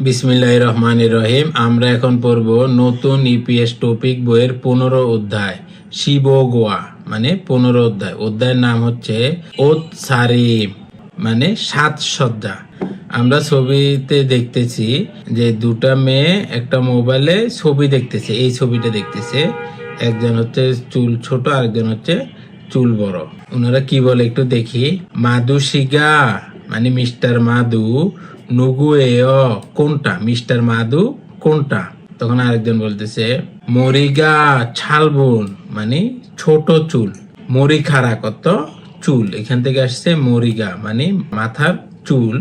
বিসমিল্লাহির রহমানির রহিম। আমরা এখন পড়ব নতুন ইপিএস টপিক বইয়ের 15 অধ্যায় শিবগোয়া মানে 15 অধ্যায়। অধ্যায়ের নাম হচ্ছে ওত সারিম মানে সাজসজ্জা। আমরা ছবিতে দেখতেছি যে দুটা মেয়ে একটা মোবাইলে ছবি দেখতেছে। এই ছবিটা দেখতেছে, একজন হচ্ছে চুল ছোট, আরেকজন হচ্ছে চুল বড়। ওনারা কি বলে একটু দেখি। মাদু শিগা মানে মিস্টার মাদু, নুগুয়েও কোনটা, মিস্টার মাদু কোনটা। তখন আরেকজন বলতেছে মরিগা ছালবুন মানে ছোট চুল, মরিখারা কত চুল, এখান থেকে আসছে মরিগা মানে মাথার চুল,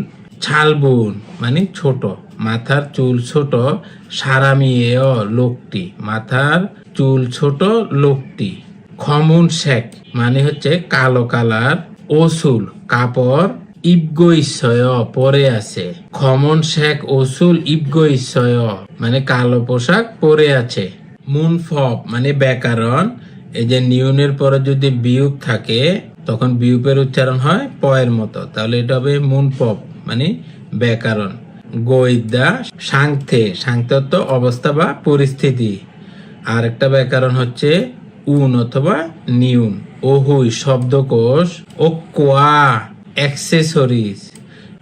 ছালবুন মানে ছোট, মাথার চুল ছোট, সারামিয়েও লোকটি মাথার চুল ছোট লোকটি, খমুন শেখ মানে হচ্ছে কালো কালার, ওসুল কাপড়, ইবগইসয় পরে আছে। খমন শেখ ওসুল ইবগইসয় মানে কালো পোশাক পরে আছে। মুনফব মানে ব্যাকরণ। এই যে নিউনের পরে যদি বিয়োগ থাকে তখন বিয়োগের উচ্চারণ হয় পয়ের মতো, তাহলে এটা হবে মুনফব মানে ব্যাকরণ। গৈদা সাংথে, সাংথে অর্থ অবস্থা বা পরিস্থিতি। আর একটা ব্যাকরণ হচ্ছে উন অথবা নিউন। ওহুই শব্দকোষ, ওকোয়া অ্যাক্সেসরিজ,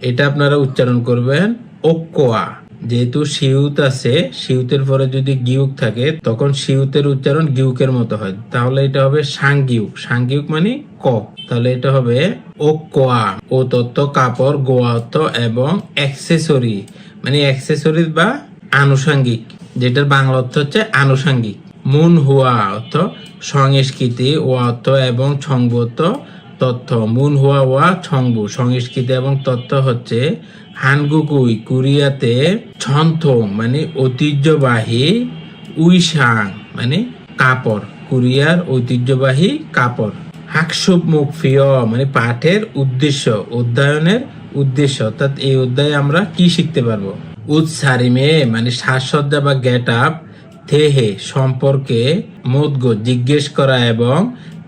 এটা আপনারা উচ্চারণ করবেন ওকোয়া। যেহেতু সিউত আছে, সিউতের পরে যদি গিউক থাকে তখন সিউতের উচ্চারণ গিউকের মতো হয়, তাহলে এটা হবে সাংগিউক। সাংগিউক মানে ক, তাহলে এটা হবে ওকোয়া। ও তত্ত্ব কাপড়, গোয়া অর্থ এবং অ্যাক্সেসরি মানে অ্যাক্সেসরিজ বা আনুষঙ্গিক, যেটার বাংলা অর্থ হচ্ছে আনুষঙ্গিক। মুন হুয়া অর্থ সংস্কৃতি, ও অর্থ এবং ছংবত তথ্য। মুন হুয়া ওয়া ছংবু সংস্কৃতি এবং তথ্য হচ্ছে হানগুকুই কোরিয়াতে, ছন্থং মানে ঐতিহ্যবাহী, উইসাং মানে কাপড়, কোরিয়ার ঐতিহ্যবাহী কাপড়। হাকসুব মুখফিয় মানে পাঠের উদ্দেশ্য, অধ্যয়নের উদ্দেশ্য, অর্থাৎ এই অধ্যায়ে আমরা কি শিখতে পারবো। উৎসারিমে মানে সাজসজ্জা বা গেট আপ, থেহে সম্পর্কে, মোদগ জিজ্ঞেস করা এবং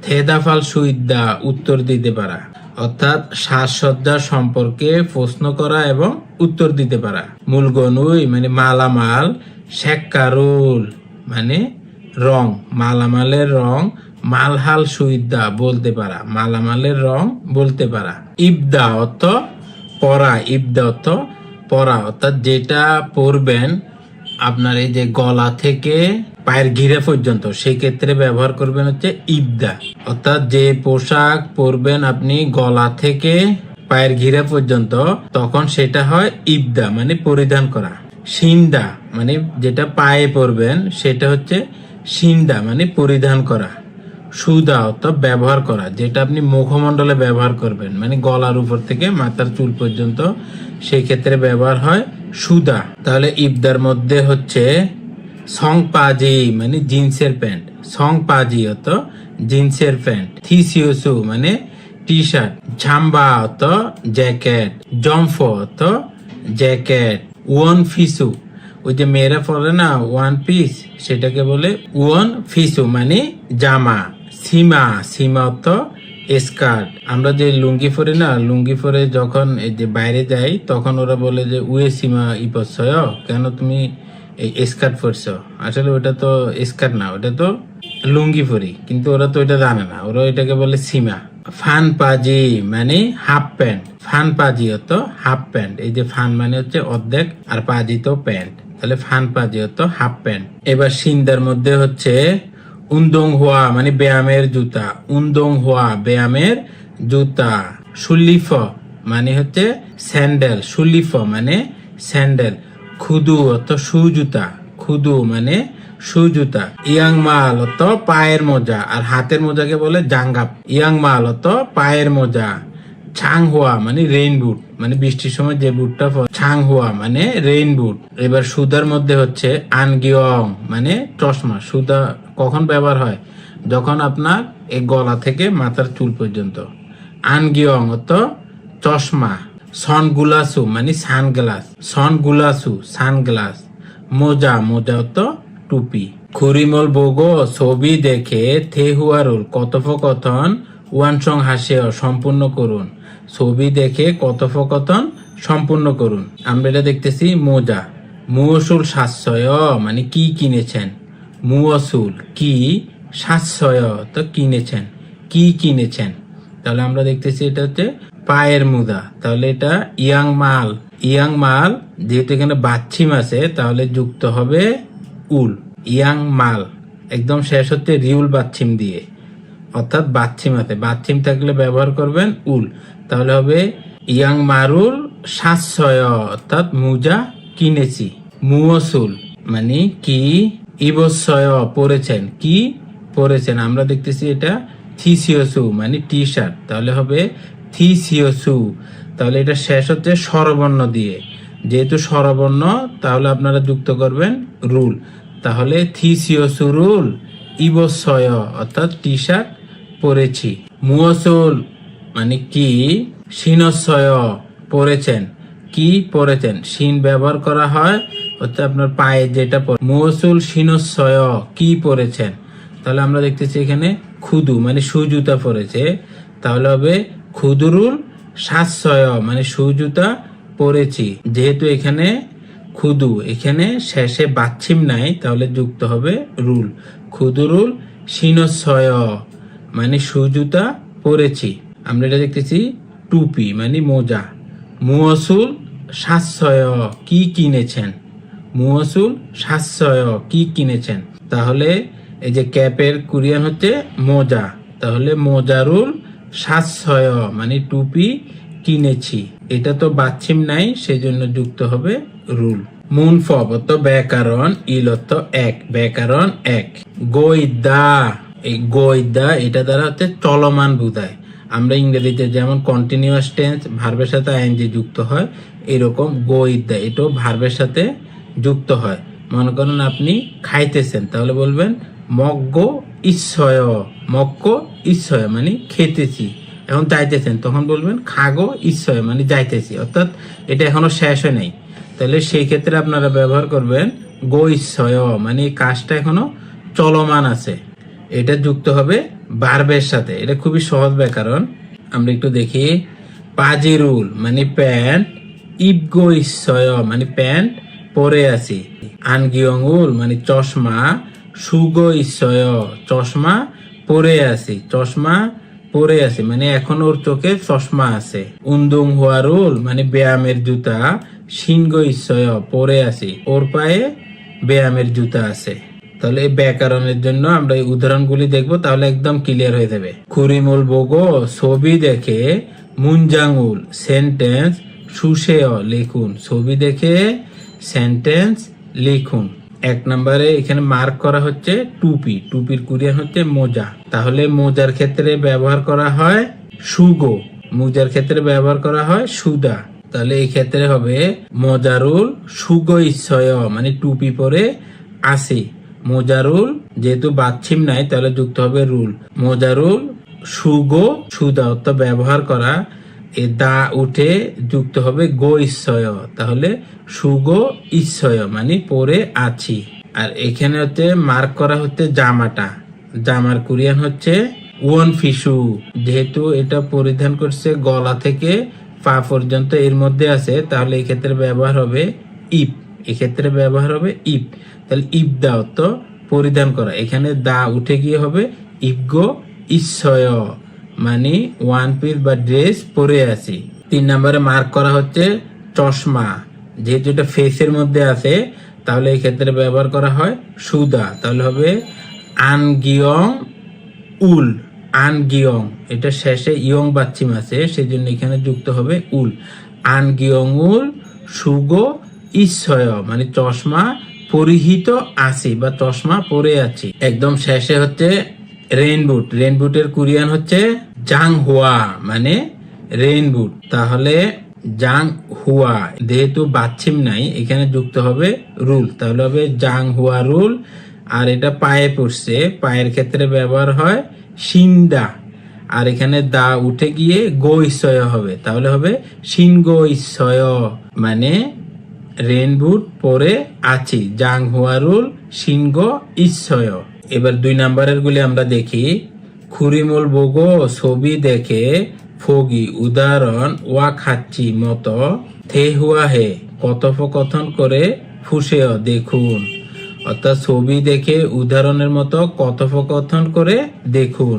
থেদাফাল সুইদ্দা উত্তর দিতে পারা, অর্থাৎ সাজসজ্জা সম্পর্কে প্রশ্ন করা এবং উত্তর দিতে পারা। মূলগনুই মানে মালামাল, শেক্কারুল মানে রং, মালামালের রং, মালহাল সুইদ্দা বলতে পারা, মালামালের রং বলতে পারা। ইবদা অর্থ পরা, ইবদা অর্থ পরা, অর্থাৎ যেটা পরবেন আপনার এই যে গলা থেকে পায়ের ঘিরা পর্যন্ত, সেই ক্ষেত্রে ব্যবহার করবেন হচ্ছে ইবদা। অর্থাৎ যে পোশাক পরবেন আপনি গলা থেকে পায়ের ঘিরা পর্যন্ত, তখন সেটা হয় ইবদা মানে পরিধান করা। সিন্দা মানে যেটা পায়ে পরবেন সেটা হচ্ছে সিন্দা মানে পরিধান করা। সুদা অর্থাৎ ব্যবহার করা, যেটা আপনি মুখমণ্ডলে ব্যবহার করবেন মানে গলার উপর থেকে মাথার চুল পর্যন্ত, সেই ক্ষেত্রে ব্যবহার হয় সুদা। তাহলে ইবদার মধ্যে হচ্ছে সংপাজি মানে জিন্সের প্যান্ট, সংপাজি অত জিন্সের প্যান্ট। থিসিওসু মানে টি শার্ট, ঝাম্বা অত জ্যাকেট, জম্ফ অত জ্যাকেট, ওয়ান ফিসু ওই যে মেয়েরা পরে না ওয়ান পিস, সেটাকে বলে ওয়ান ফিসু মানে জামা। সীমা, সীমা অর্থ স্কার্ট। আমরা যে লুঙ্গি পরি না, লুঙ্গি পরে যখন এই যে বাইরে যাই তখন ওরা বলে যে উয়ে সীমা ইপসয়, কেন তুমি এই স্কার্ট পরছো। আসলে ওটা তো স্কার্ট না, ওটা তো লুঙ্গি পরি, কিন্তু ওরা তো এটা জানে না, ওরা এটাকে বলে সীমা। ফান পাজি মানে হাফ প্যান্ট, ফান পাজি অত হাফ প্যান্ট। এই যে ফান মানে হচ্ছে অর্ধেক আর পাজি তো প্যান্ট, তাহলে ফান পাজি অত হাফ প্যান্ট। এবার সিন্দার মধ্যে হচ্ছে উন্দং হোয়া মানে ব্যায়ামের জুতা, উন্দং হোয়া ব্যায়ামের জুতা। সুলিফ মানে হচ্ছে স্যান্ডেল, সুলিফ মানে স্যান্ডেল। খুদু অর্থ সুজুতা, খুদু মানে সুজুতা। ইয়াং মাল অর্থ পায়ের মোজা, আর হাতের মোজাকে বলে জাঙ্গাপ। ইয়াং মাল অর্থ পায়ের মোজা। ছাং হুয়া মানে রেইন বুট মানে বৃষ্টির সময় যে বুটটা, ছাং হুয়া মানে রেইন বুট। এবার সুদার মধ্যে হচ্ছে আনগিয়ং মানে চশমা। সুদা কখন ব্যবহার হয়, যখন আপনার এই গলা থেকে মাথার চুল পর্যন্ত। আনগিয়ং অর্থ চশমা। সনগুলাসু মানে সানগ্লাস, সনগুলাসু সানগ্লাস। মোজা, মোজা অর্থ টুপি। খুরিমল বোগো ছবি দেখে থেহুয়ারুল কথোপকথন ওয়ানসং হাসে সম্পূর্ণ করুন। ছবি দেখে কথোপকথন সম্পূর্ণ করুন। আমরা এটা দেখতেছি মোজা, মুয়সুল সাশ্রয় মানে কি কিনেছেন, মুয়সুল কি, সাশ্রয় তো কিনেছেন, কি কিনেছেন। তাহলে আমরা দেখতেছি এটা হচ্ছে পায়ের মুদা, তাহলে এটা ইয়াং মাল। ইয়াং মাল যেহেতু এখানে বাচ্ছিম আছে তাহলে যুক্ত হবে উল, ইয়াং মাল। একদম শেষ হচ্ছে রিউল বাচ্ছিম দিয়ে, অর্থাৎ বাচ্ছিম আছে, বাচ্ছিম থাকলে ব্যবহার করবেন উল, তাহলে হবে ইয়াং মারুল সাশ্রয় অর্থাৎ মুজা কিনেছি। মুয়সুল মানে কি, ইবস্বয় পরেছেন, কি পরেছেন। আমরা দেখতেছি এটা থিসিওসু মানে টি শার্ট, তাহলে হবে থিসিওসু। তাহলে এটা শেষ হচ্ছে স্বরবর্ণ দিয়ে, যেহেতু স্বরবর্ণ তাহলে আপনারা যুক্ত করবেন রুল, তাহলে থিসিওসু রুল ইবস্বয় অর্থাৎ টি শার্ট পরেছি। মুয়সুল মানে কি, সিনস্বয় পরেছেন, কি পরেছেন, সিন ব্যবহার করা হয় হচ্ছে আপনার পায়ে যেটা মুয়সুল সিনস্বয় কি পরেছেন। তাহলে আমরা দেখতেছি এখানে খুদু মানে সুজুতা পরেছে, তাহলে হবে খুদুরুল সাশ্রয় মানে সুজুতা পরেছি। যেহেতু এখানে খুদু, এখানে শেষে বাচ্ছিম নাই তাহলে যুক্ত হবে রুল, খুদুরুল সিনস্বয় মানে সুজুতা পরেছি। আমরা এটা দেখতেছি টুপি মানে মোজা। মুয়সুল সাশ্রয় কি কিনেছেন, মুয়সুল সাশ্রয় কি কিনেছেন। তাহলে এই যে ক্যাপের কোরিয়ান হচ্ছে মোজা, তাহলে মোজারুল সাশ্রয় মানে টুপি কিনেছি। এটা তো বাচ্ছিম নাই সেজন্য যুক্ত হবে রুল। মুনফব অর্থ ব্যাকরণ, ইল অর্থ এক, ব্যাকরণ এক। গৈদা, এই গৈদা এটা দ্বারা হচ্ছে চলমান বোঝায়। আমরা ইংরেজিতে যেমন কন্টিনিউয়াস টেন্স ভার্বের সাথে আইএনজি যুক্ত হয়, এরকম গৈদা এটাও ভার্বের সাথে যুক্ত হয়। মনে করেন আপনি খাইতেছেন, তাহলে বলবেন মগ্গ ইচ্ছয়, মগ্গ ইচ্ছয় মানে খেতেছি। এখন যাইতেছেন তখন বলবেন খাগো ইচ্ছয় মানে যাইতেছি, অর্থাৎ এটা এখনো শেষ হয় নাই। তাহলে সেই ক্ষেত্রে আপনারা ব্যবহার করবেন গো ইচ্ছয় মানে এই কাজটা এখনো চলমান আছে, এটা যুক্ত হবে ভার্বের সাথে। এটা খুবই সহজ ব্যাকরণ। আমরা একটু দেখি, পাজিরুল মানে প্যান্ট, ইবগো ইচ্ছয় মানে প্যান্ট পরে আছি। আনগিয়ঙ্গুল মানে চশমা, সুগো ইচ্ছয় চশমা পরে আছি, চশমা পরে আছে মানে এখন ওর চোখে চশমা আছে। উন্দুং হুয়ারুল মানে ব্যায়ামের জুতা, সিনগো ইচ্ছয় পরে আছি, ওর পায়ে ব্যায়ামের জুতা আছে। তাহলে এই ব্যাকরণের জন্য আমরা এই উদাহরণগুলি দেখবো, তাহলে একদম ক্লিয়ার হয়ে যাবে। খুরিমুল বোগো ছবি দেখে, মুনজাঙ্গুল সেন্টেন্স সুশেয় লিখুন, ছবি দেখে সেন্টেন্স লিখুন। এক নম্বরে এখানে মার্ক করা হচ্ছে টুপি, টুপির কোরিয়ান হচ্ছে মোজা, তাহলে মোজার ক্ষেত্রে ব্যবহার করা হয় সুগো, মোজার ক্ষেত্রে ব্যবহার করা হয় সুদা। তাহলে এই ক্ষেত্রে হবে মোজারুল সুগো ইচ্ছয় মানে টুপি পরে আসি। মোজারুল যেহেতু বাচ্ছিম নাই তাহলে যুক্ত হবে রুল, মোজারুল সুগো সুদা অর্থাৎ ব্যবহার করা, এ দা উঠে যুক্ত হবে গো ইচ্ছয়, তাহলে সুগো ইচ্ছয় মানে পরে আছি। আর এখানে হচ্ছে মার্ক করা হচ্ছে জামাটা, জামার কোরিয়ান হচ্ছে ওয়ান ফিসু, যেহেতু এটা পরিধান করছে গলা থেকে পা পর্যন্ত এর মধ্যে আছে তাহলে এই ক্ষেত্রে ব্যবহার হবে ইপ, এক্ষেত্রে ব্যবহার হবে ইপ। তাহলে ইপ দা অর্থ পরিধান করা, এখানে দা উঠে গিয়ে হবে ইপগো ইচ্ছয় মানে ওয়ান পিস বা ড্রেস পরে আছি। 3 নম্বরে মার্ক করা হচ্ছে চশমা, যেহেতু এটা ফেসের মধ্যে আছে তাহলে এই ক্ষেত্রে ব্যবহার করা হয় সুদা, তাহলে হবে আনগিয়ং উল, আনগিয়ং এটা শেষে ইয়ং বাচ্চিম আছে সেজন্য এখানে যুক্ত হবে উল, আনগিয়ং উল সুগো ইচ্ছয় মানে চশমা পরিহিত আছি বা চশমা পরে আছি। একদম শেষে হচ্ছে রেইনবুট, রেইনবুটের কোরিয়ান হচ্ছে জাং হুয়া মানে রেইনবুট, তাহলে জাং হুয়া যেহেতু বাচ্ছিম নাই এখানে যুক্ত হবে রুল, তাহলে হবে জাং হুয়া রুল। আর এটা পায়ে পড়ছে, পায়ের ক্ষেত্রে ব্যবহার হয় সিন্দা, আর এখানে দা উঠে গিয়ে গো ইচ্ছয় হবে, তাহলে হবে সিন গো ইচ্ছয় মানে রেইনবুট পরে আছি, জাং হুয়া রুল সিন গো ইচ্ছয়। এবার 2 নম্বরের গুলি আমরা দেখি। খুরিমুল বোগো ছবি দেখে, ফগি উদাহরণ, ওয়া খাচ্ছি মতো, থে হুয়া হে কথোপকথন করে ফুসেয় দেখুন, অর্থাৎ ছবি দেখে উদাহরণের মতো কথোপকথন করে দেখুন।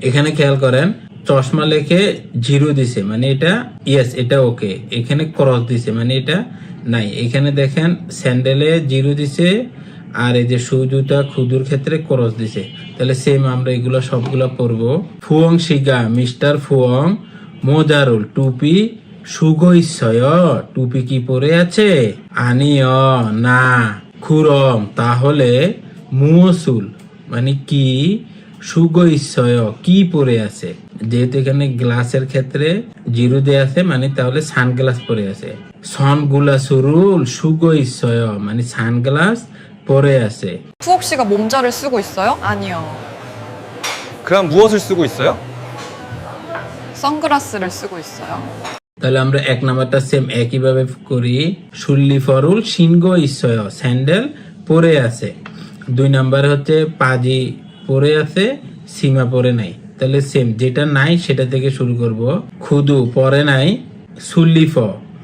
এখানে খেয়াল করেন, চশমা লেখে 0 দিছে মানে এটা ইয়েস, এটা ওকে। এখানে ক্রস দিছে মানে এটা নাই। এখানে দেখেন স্যান্ডেলে 0 দিছে, আর এই যে শু জুতা খুদুর ক্ষেত্রে ক্রস দিছে। তাহলে সেম আমরা এগুলো সবগুলো পড়বো। ফুয়ং শিগা মিস্টার ফুয়ং মোজারুল টুপি সুগইসয়, টুপি কি পরে আছে? আনিয় না। খুরম তাহলে মুসুল মানে কি, সুগইসয় কি পরে আছে। যেহেতু এখানে গ্লাসের ক্ষেত্রে 0 দেয়া আছে মানে তাহলে সানগ্লাস পরে আছে। 선글라스를 쓰고 있어요 মানে সানগ্লাস পরে আছে। 푸옥 씨가 몸자를 쓰고 있어요? 아니요. 그럼 무엇을 쓰고 있어요? 선글라스를 쓰고 있어요. তাহলে আমরা এক নাম্বারটা সেম একই ভাবে করি। সুল্লিফরুল সিনগো ইসয় স্যান্ডেল পরে আছে। 2 নাম্বার হচ্ছে পাজি পরে আছে, সীমা পরে নাই। তাহলে সেম যেটা নাই সেটা থেকে শুরু করব। খুদু পরে নাই, সুল্লিফ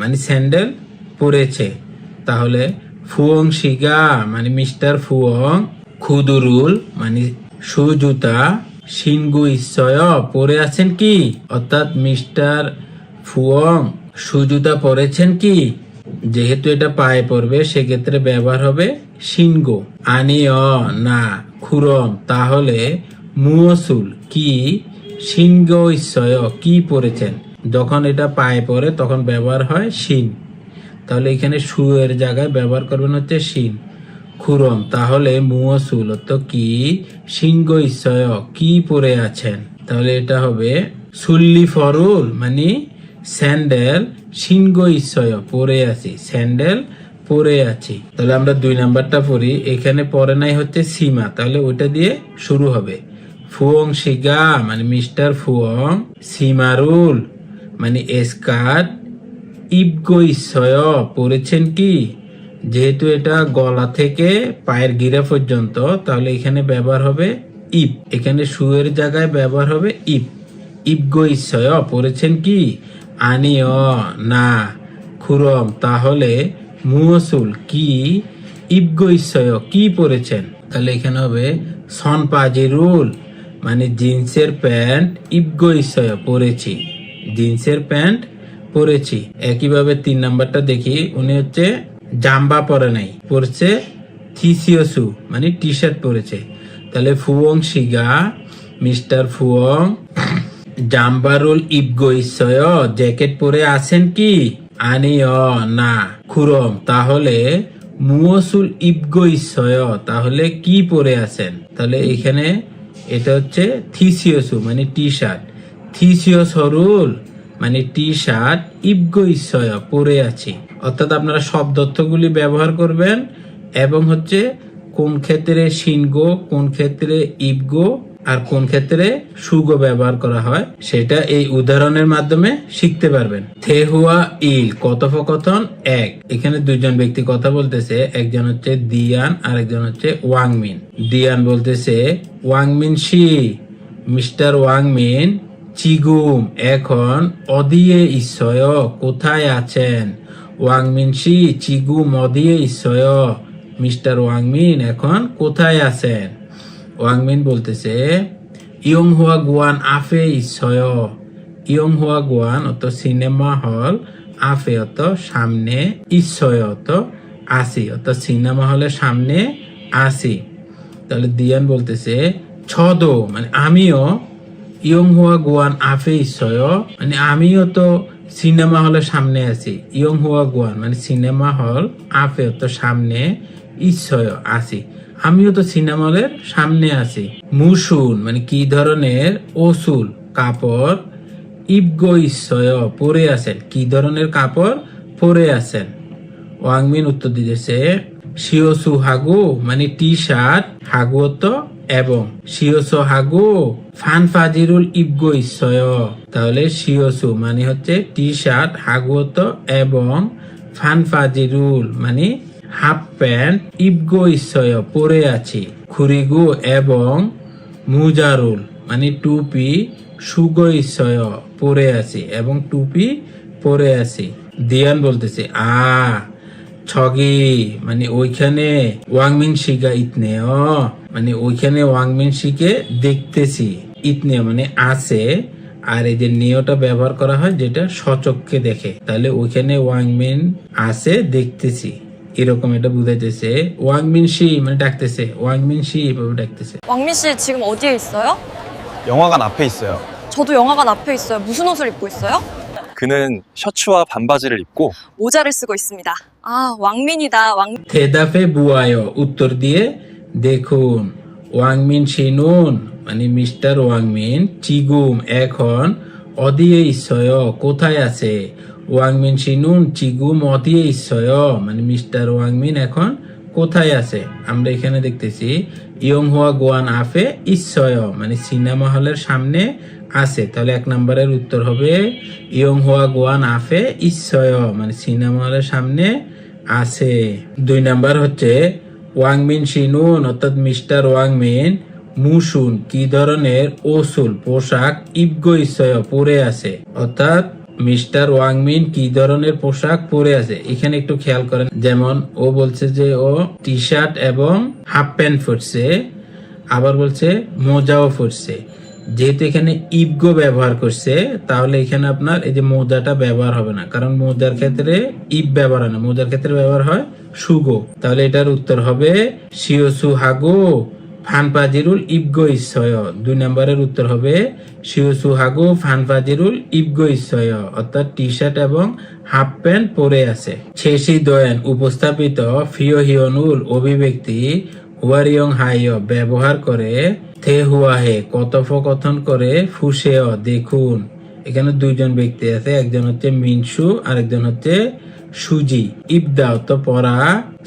মানে স্যান্ডেল পরেছে। তাহলে ফুয়ং শিগা মানে মিস্টার ফুয়ং খুদুরুল মানে শু জুতা সিনগু ইসয় পরে আছেন কি, অর্থাৎ মিস্টার ফুয়ং শু জুতা পরেছেন কি। যেহেতু এটা পায়ে পড়বে সেক্ষেত্রে ব্যবহার হবে সিনগো। আনিয় না। খুরম তাহলে মুসুল কি, সিনগো ইসয় কি পরেছেন। যখন এটা পায়ে পড়ে তখন ব্যবহার হয় শিন, তাহলে এখানে শু এর জায়গায় ব্যবহার করবেন হচ্ছে শিন। খুরম তাহলে মুসুল তো কি, সিনগো ইসয় কি পরে আছেন। তাহলে এটা হবে সুল্লি ফরুল মানে স্যান্ডেল সিনগো ইসয় পরে আছি, স্যান্ডেল পরে আছি। তাহলে আমরা 2 নাম্বারটা পড়ি। এখানে পরে নাই হচ্ছে সীমা, তাহলে ওইটা দিয়ে শুরু হবে। ফুয়ং শিগা মানে মিস্টার ফুয়ং সীমারুল মানে স্কার্ট ইবগো ইসয় পরেছেন কি। যেহেতু এটা গলা থেকে পায়ের গিরা পর্যন্ত তাহলে এখানে ব্যবহার হবে ইব। এখানে শুয়ের জায়গায় ব্যবহার হবে ইব। ইবগো ইসয় পরেছেন কি। আনিয় না। খুরম তাহলে মুসুল কি, ইবগো ইসয় কি পরেছেন। তাহলে এখানে হবে সনপাজিরুল মানে জিন্সের প্যান্ট ইবগো ইসয় পরেছি, জিন্সের প্যান্ট পরেছি। একইভাবে 3 নাম্বারটা দেখি। উনি হচ্ছে জাম্বা পরে নাই, পরছে থিসিওসু মানে টি শার্ট পরেছে। তাহলে ফুয়ং শিগা মিস্টার ফুয়ং জাম্বারুল ইবগো ইসয় জ্যাকেট পরে আছেন কি। আনিয় না। খুরম তাহলে মুসুল ইবগো ইসয় তাহলে কি পরে আছেন। তাহলে এখানে এটা হচ্ছে থিসিওসু মানে টি শার্ট, থিসিওসরুল মানে টি শার্ট ইবগো ইসয় পরে আছি। অর্থাৎ আপনারা শব্দ অর্থগুলি ব্যবহার করবেন এবং হচ্ছে কোন ক্ষেত্রে সিনগো, কোন ক্ষেত্রে ইবগো আর কোন ক্ষেত্রে সুগো ব্যবহার করা হয় সেটা এই উদাহরণের মাধ্যমে শিখতে পারবেন। থেহুয়া ইল কথোপকথন 1। এখানে 2 জন ব্যক্তি কথা বলতেছে, একজন হচ্ছে দিয়ান আর একজন হচ্ছে ওয়াংমিন। দিয়ান বলতেছে ওয়াংমিন শি মিস্টার ওয়াংমিন চিগুম এখন অদিয়ে ইসয় কোথায় আছেন। ওয়াংমিন শি চিগুম অদিয়ে ইসয় মিস্টার ওয়াংমিন এখন কোথায় আছেন। ওয়াংমিন বলতেছে ইয়ং হুয়া গুয়ান আফে ইসয়। ইয়ং হুয়া গুয়ান অত সিনেমা হল, আফে অত সামনে, ইসয় অত আসি, অত সিনেমা হলের সামনে আসি। তাহলে দিয়ান বলতেছে ছদো মানে আমিও, ইয়ং হুয়া গুয়ান আফে ইসয় মানে আমিও তো সিনেমা হলের সামনে আছি। ইয়ং হুয়া গুয়ান মানে সিনেমা হল, আফে অত সামনে, ইসয় আসি আমিও তো সিনেমা হলের সামনে আছি। মুসুন মানে কি ধরনের, ওসুল কাপড়, ইবগো ইসয় পরে আছেন কি ধরনের কাপড় পরে আছেন। ওয়াংমিন উত্তর দিতেছে শিওসু হাগু মানে টি শার্ট, হাগু তো এবং, শিওসো হাগু ফানফাজিরুল ইবগো ইসয়। তাহলে শিওসু মানে হচ্ছে টি শার্ট, হাগু তো এবং, ফানফাজিরুল মানে হাফ প্যান্ট, ইবগো ইসয় পরে আছি। খুরিগু এবং মুজারুল মানে টুপি, সুগো ইসয় পরে আছি এবং টুপি পরে আছি। দিয়ান বলতেছে ছগি মানে ওইখানে ওয়াংমিন শিকা ইতনে মানে ওইখানে ওয়াংমিন শিকে দেখতেছি, ইতনে মানে আছে। আর এই যে নিয়টা ব্যবহার করা হয় যেটা সচক্ষে দেখে, তাহলে ওইখানে ওয়াংমিন আছে দেখতেছি, এরকম এটা বুঝাইতেছে। ওয়াংমিন শি মানে ডাকতেছে, ওয়াংমিন শি এভাবে ডাকতেছে। 왕민 씨 지금 어디에 있어요? 영화관 앞에 있어요. 저도 영화관 앞에 있어요. 무슨 옷을 입고 있어요? 그는 셔츠와 반바지를 입고 모자를 쓰고 있습니다. 아, 왕민이다. থেদাফে বুয়ায় উত্তর দিয়ে দেখুন। ওয়াংমিন শিনুন মানে মিস্টার ওয়াংমিন, চিগুম এখন, অদিয়ে ইসয় কোথায় আছে, ওয়াংমিন শিনুন চিগুম অদিয়ে ইসয় মানে মিস্টার ওয়াংমিন এখন কোথায় আছে। আমরা এখানে দেখতেছি ইয়ং হুয়া গোয়ান আফে ইসয় মানে সিনেমা হলের সামনে আছে, তাহলে 1 নম্বরের উত্তর হবে ইয়ং হুয়া গোয়ান আফে ইসয় মানে সিনেমা হলের সামনে আছে। 2 নাম্বার হচ্ছে ওয়াংমিন শিনুন অর্থাৎ মিস্টার ওয়াংমিন মুসুন কি ধরনের ওসুল পোশাক ইবগো ইসয় পরে আছে, অর্থাৎ মিস্টার ওয়াংমিন কি ধরনের পোশাক পরে আছে। এখানে একটু খেয়াল করেন, যেমন ও বলছে যে ও টি শার্ট এবং হাফ প্যান্ট পরছে, আবার বলছে মোজাও পরছে। যেহেতু এখানে ইবগো ব্যবহার করছে তাহলে এখানে আপনার এই যে মোজাটা ব্যবহার হবে না, কারণ মোজার ক্ষেত্রে ইব ব্যবহার হয় না, মোজার ক্ষেত্রে ব্যবহার হয় সুগো। তাহলে এটার উত্তর হবে শিওসু হাগো ফানপাজিরুল ইবগো ইসয়। 2 নম্বরের উত্তর হবে শিওসু হাগো ফানপাজিরুল ইবগো ইসয় অর্থাৎ টি শার্ট এবং হাফ প্যান্ট পরে আছে। শেষি দয়ান উপস্থাপিত ফিও হিয়নুল অভিব্যক্তি হুয়ারিয়ং হাইয় ব্যবহার করে থে হুয়া হে কথোপকথন করে ফুসেও দেখুন। এখানে 2 জন ব্যক্তি আছে, একজন হচ্ছে মিনসু আর একজন হচ্ছে সুজি। ইবদা তো পরা,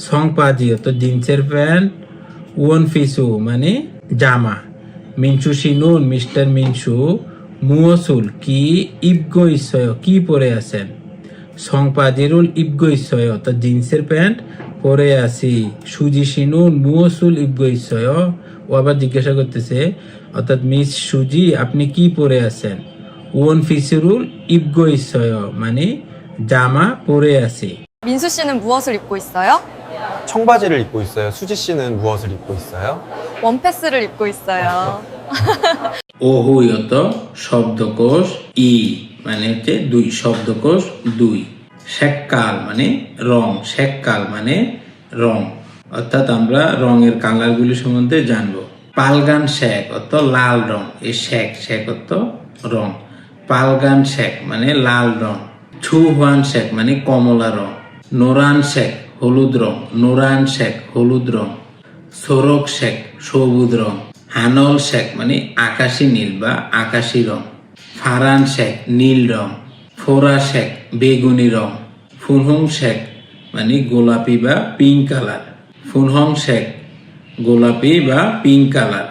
সংপাজি তো জিন্সের প্যান্ট, ওয়ন ফিসু মানে জামা। মিনসু শিনুন মিস্টার মিনসু মুয়সুল কি ইবগো ইসয় কি পরে আছেন, সংপাজিরুল ইবগো ইসয় অর্থাৎ জিন্সের প্যান্ট পরে আছি। সুজি শিনুন মুয়সুল ইবগো ইসয়, ও আবার জিজ্ঞাসা করতেছে অর্থাৎ মিস সুজি আপনি কি পরে আছেন, ওয়ন ফিসুরুল ইবগো ইসয় মানে জামা পরে আছি। 민수 씨는 무엇을 입고 있어요? 청바지를 입고 있어요. 수지 씨는 무엇을 입고 있어요? 원패스를 입고 있어요. ওহুয়ত শব্দকোষ ই মানে হচ্ছে 2 শব্দকোষ 2। শেককাল মানে রং, শেককাল মানে রং, অর্থাৎ আমরা রঙের কালারগুলি সম্বন্ধে জানবো। পালগান শেক অর্থ লাল রং, এই শেক শেক অর্থ রং, পালগান শেক মানে লাল রং। ছুহান শেক মানে কমলা রং। নোরান শেক হলুদ রং, নোরান শেক হলুদ রং। সোরক শেক সবুজ রং। হানল শেক মানে আকাশী নীল বা আকাশী রং। ফারান শেক নীল রং। ফোরা শেক বেগুনি রং। ফুনহং শেক মানে গোলাপি বা পিঙ্ক কালার, ফুনহং শেক গোলাপি বা পিঙ্ক কালার।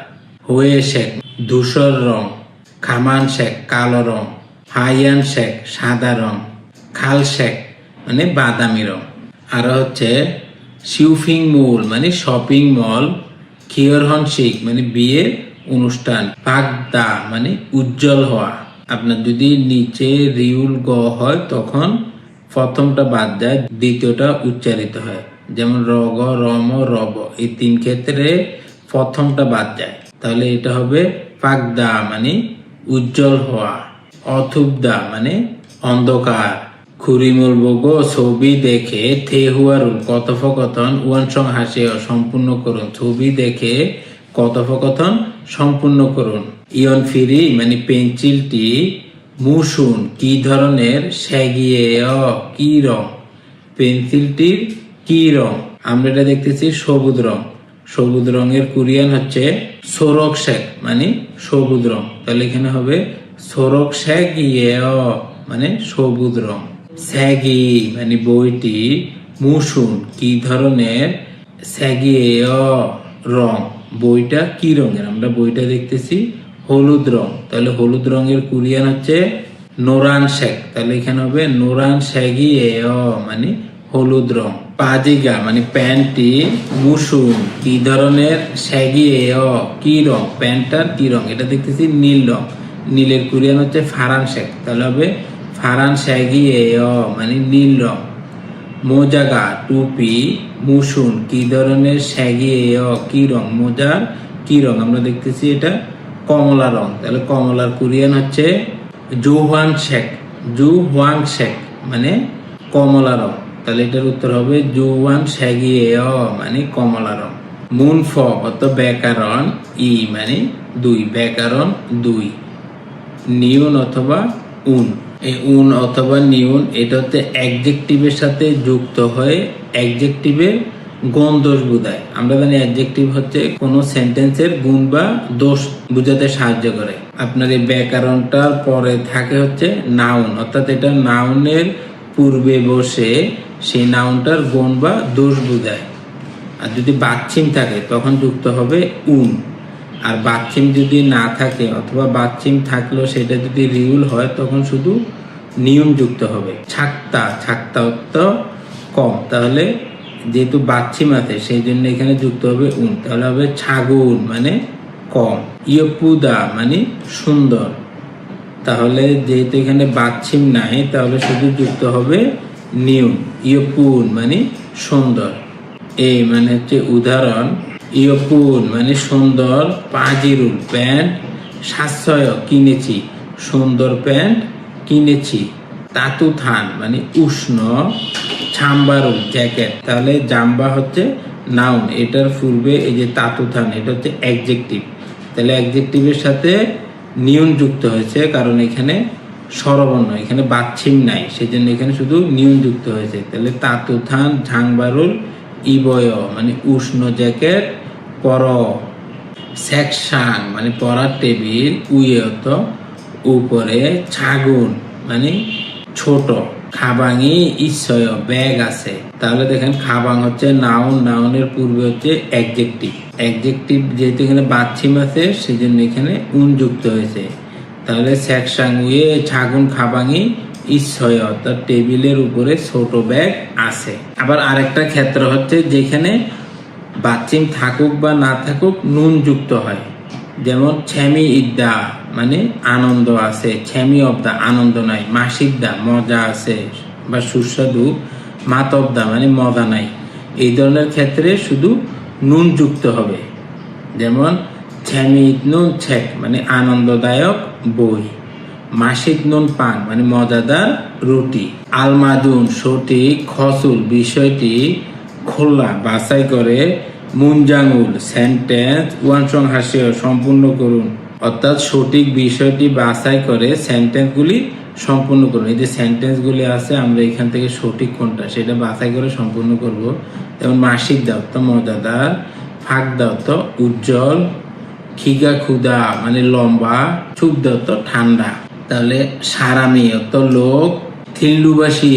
হোয়ে শেক ধূসর রং। খামান শেক কালো রং। হাইয়ান শেক সাদা রং। খাল শেক মানে বাদামি রং। আর হচ্ছে শিউফিং মল মানে শপিং মল। খিয়রহন শিক মানে বিয়ের অনুষ্ঠান। পাগদা মানে উজ্জ্বল হওয়া। আপনার যদি নিচে রিউল গ হয় তখন প্রথমটা বাদ যায়, দ্বিতীয়টা উচ্চারিত হয়। যেমন রগ রম রব এই 3 ক্ষেত্রে প্রথমটা বাদ যায়, তাহলে এটা হবে পাগদা মানে উজ্জ্বল হওয়া। অথুবদা মানে অন্ধকার। খুরিমুল বগো ছবি দেখে থে হুয়ারুল কথোপকথন ওয়ানসং হাসিও সম্পূর্ণ করুন। ছবি দেখে কথোপকথন সম্পূর্ণ করুন। ইয়ন ফিরি মানে পেন্সিলটি মুসুন কি ধরনের, সেগিয়ে কি রং, পেন্সিলটির কি রং। আমরা এটা দেখতেছি সবুজ রং, সবুজ রঙের কোরিয়ান হচ্ছে সোরক শেক মানে সবুজ রং, তাহলে এখানে হবে সোরক সেগিয়ে মানে সবুজ রং। স্যাগি মানে বইটি, মুসুন কি ধরনের, স্যাগিয়ে রং বইটা কি রঙের, আমরা বইটা দেখতেছি হলুদ রং, তাহলে হলুদ রঙের কোরিয়ান হচ্ছে নোরান শেক, তাহলে এখানে হবে নোরান স্যাগিয়ে মানে হলুদ রং। পাজিগা মানে প্যান্টটি, মুসুন কি ধরনের, স্যাগিয়ে কি রং, প্যান্টটার কি রং, এটা দেখতেছি নীল রং, নীলের কোরিয়ান হচ্ছে ফারান শেক, তাহলে হবে ফারান স্যাগিয়ে মানে নীল রং। মোজাগা টুপি, মুসুন কি ধরনের, শ্যাগি কি রং, মোজার কি রং, আমরা দেখতেছি এটা কমলা রং, তাহলে কমলার কোরিয়ান হচ্ছে জুহান শেক, জুহাং শেক মানে কমলা রং, তাহলে এটার উত্তর হবে জুহান শ্যাগি মানে কমলা রং। মুন ফ অত ব্যাকরণ, ই মানে 2, ব্যাকরণ 2, নিউন অথবা উন, এই উন অথবা নিউন এটা হচ্ছে অ্যাডজেক্টিভের সাথে যুক্ত হয়ে অ্যাডজেক্টিভের গুণ দোষ বোঝায়। আমরা জানি অ্যাডজেক্টিভ হচ্ছে কোনো সেন্টেন্সের গুণ বা দোষ বোঝাতে সাহায্য করে। আপনার এই ব্যাকরণটার পরে থাকে হচ্ছে নাউন, অর্থাৎ এটা নাউনের পূর্বে বসে সেই নাউনটার গুণ বা দোষ বোঝায়। আর যদি বাচ্চিম থাকে তখন যুক্ত হবে উন, আর বাচ্চিম যদি না থাকে অথবা বাচ্চিম থাকলেও সেটা যদি রিউল হয় তখন শুধু নিয়ম যুক্ত হবে। ছাক্তা, ছাক্তা অর্থ কম, তাহলে যেহেতু বাচ্চিম আছে সেই জন্য এখানে যুক্ত হবে উন, তাহলে হবে ছাগুন মানে কম। ইয়পুদা মানে সুন্দর, তাহলে যেহেতু এখানে বাচ্চিম নাই তাহলে শুধু যুক্ত হবে নিয়ম, ইয়পুন মানে সুন্দর। এই মানে হচ্ছে উদাহরণ, ইয়পুন মানে সুন্দর, পাজিরুল প্যান্ট, সাশ্রয় কিনেছি, সুন্দর প্যান্ট কিনেছি। তাতুথান মানে উষ্ণ, ছাম্বারুল জ্যাকেট, তাহলে জাম্বা হচ্ছে নাউন, এটার পূর্বে এই যে তাতুথান এটা হচ্ছে অ্যাডজেক্টিভ, তাহলে অ্যাডজেক্টিভের সাথে নিউন যুক্ত হয়েছে কারণ এখানে স্বরবর্ণ, এখানে বাচ্চিম নাই সেজন্য এখানে শুধু নিউন যুক্ত হয়েছে। তাহলে তাতুথান ঝাংবারুল ইবয় মানে উষ্ণ জ্যাকেট পর। সেকশন মানে পড়ার টেবিল, উইয়ত উপরে, ছাগুন মানে ছোট, খাবাঙি ইচ্ছয় ব্যাগ আছে, তাহলে দেখেন খাবাং হচ্ছে নাউন, নাউনের পূর্বে হচ্ছে অ্যাডজেক্টিভ, অ্যাডজেক্টিভ যেহেতু এখানে বাচ্চিম আছে সেজন্য এখানে উন যুক্ত হয়েছে, তাহলে সেকশন উয়ে ছাগুন খাবাঙি ইচ্ছয় অর্থাৎ টেবিলের উপরে ছোট ব্যাগ আছে। আবার আরেকটা ক্ষেত্র হচ্ছে যেখানে বাচ্চিম থাকুক বা না থাকুক নুন যুক্ত হয়, যেমন ছ্যামি ইদ্দা মানে আনন্দ আছে, ছ্যামি অবদা আনন্দ নাই, মাসিদ্দা মজা আছে বা সুস্বাদু, মাতবদা মানে মজা নাই, এই ধরনের ক্ষেত্রে শুধু নুন যুক্ত হবে। যেমন ছ্যামি নুন ছেক মানে আনন্দদায়ক বই, মাসিদ নুন পান মানে মজাদার রুটি। আলমাদুন সঠিক, খসুল বিষয়টি, খোলা বাছাই করে, মুনজাঙ্গুল সেন্টেন্স, ওয়ানসং হাসিও সম্পূর্ণ করুন, অর্থাৎ সঠিক বিষয়টি বাছাই করে সেন্টেন্সগুলি সম্পূর্ণ করুন। এই যে সেন্টেন্সগুলি আছে আমরা এখান থেকে সঠিক কোনটা সেটা বাছাই করে সম্পূর্ণ করব। যেমন মাসিক দাও তো মজাদার, ফাঁক দাও তো উজ্জ্বল, খিগা ক্ষুদা মানে লম্বা, চুপ দাও তো ঠান্ডা, তাহলে সারামি অত লোক, থিল্লুবাসী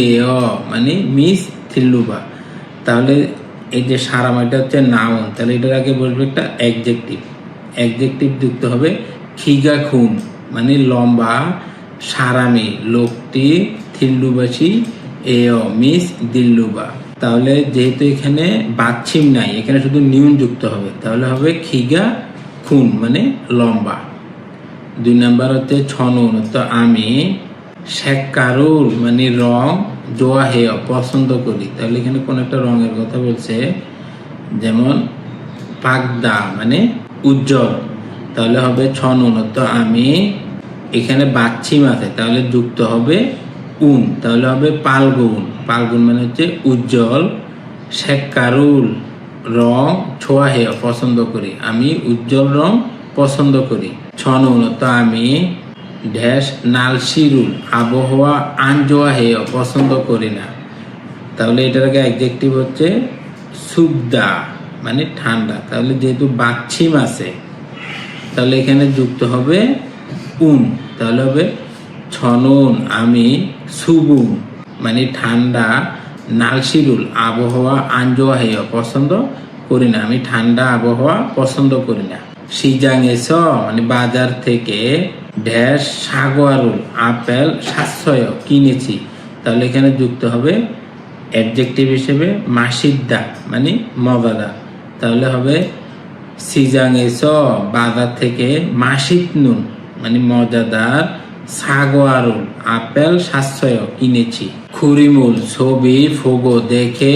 মানে মিস থিল্লুবা, তাহলে এই যে সারামাইটা হচ্ছে নাউন, তাহলে এটার আগে বলবে একটা অ্যাডজেক্টিভ, অ্যাডজেক্টিভ যুক্ত হবে খিগা খুন মানে লম্বা, সারামি লোকটি, থিল্লুবাসী মিস দিল্লুবা, তাহলে যেহেতু এখানে বাচ্চিম নাই এখানে শুধু নিউন যুক্ত হবে, তাহলে হবে খিগা খুন মানে লম্বা। 2 নাম্বার হচ্ছে ছনুন তো আমি, শেকারুল মানে রং, জোয়া হেয় পছন্দ করি, তাহলে এখানে কোন একটা রঙের কথা বলছে, যেমন পাগদা মানে উজ্জ্বল, তাহলে হবে ছনুন তো আমি, এখানে বাচ্চিম আছে তাহলে যুক্ত হবে উন, তাহলে হবে পালগুন, পালগুন মানে হচ্ছে উজ্জ্বল, শেকারুল রং, ছোয়া হেয় পছন্দ করি, আমি উজ্জ্বল রং পছন্দ করি। ছনুন তো আমি, ড্যাশ নালশিরুল আবহাওয়া, আনজোয়া হেয় পছন্দ করি না, তাহলে এটার আগে অ্যাডজেক্টিভ হচ্ছে সুবদা মানে ঠান্ডা, তাহলে যেহেতু বাচ্চিম আছে তাহলে এখানে যুক্ত হবে উন, তাহলে হবে ছনুন আমি, সুবুন মানে ঠান্ডা, নালশিরুল আবহাওয়া, আনজোয়া হেয় পছন্দ করি না, আমি ঠান্ডা আবহাওয়া পছন্দ করি না। সিজাং এস মানে বাজার থেকে, ড্যাশ সাগোয়ারুল আপেল সাশ্রয় কিনেছি, তাহলে এখানে যুক্ত হবে অ্যাডজেক্টিভ হিসেবে মাসিদ্দা মানে মজাদার, তাহলে হবে সিজাং এস বাজার থেকে, মাসিদ নুন মানে মজাদার, সাগোয়ারুল আপেল 700 কিনেছি। খুরিমুল ছবি, ফোগো দেখে,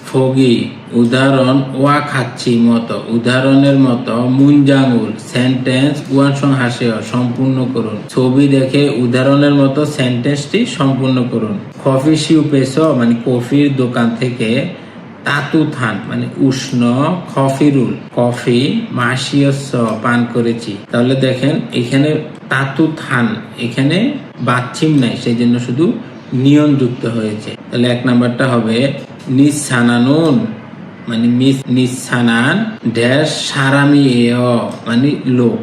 ফগি উদাহরণ, ওয়া খাচ্ছি মতো উদাহরণের মতো, মুনজাঙ্গুল সেন্টেন্স ওয়ানসং হাসেও সম্পূর্ণ করুন। ছবি দেখে উদাহরণের মতো সেন্টেন্সটি সম্পূর্ণ করুন। কফি শিউপেস মানে কফির দোকান থেকে, তাতু থান মানে উষ্ণ, কফিরুল কফি, মাসিয়স পান করেছি। তাহলে দেখেন এখানে তাতু থান, এখানে বাচ্চিম নাই, সেই জন্য শুধু নিয়ন যুক্ত হয়েছে। তাহলে 1 নাম্বারটা হবে নিসানানুন মানে নিসানান ড্যাশ সারামি মানে লোক।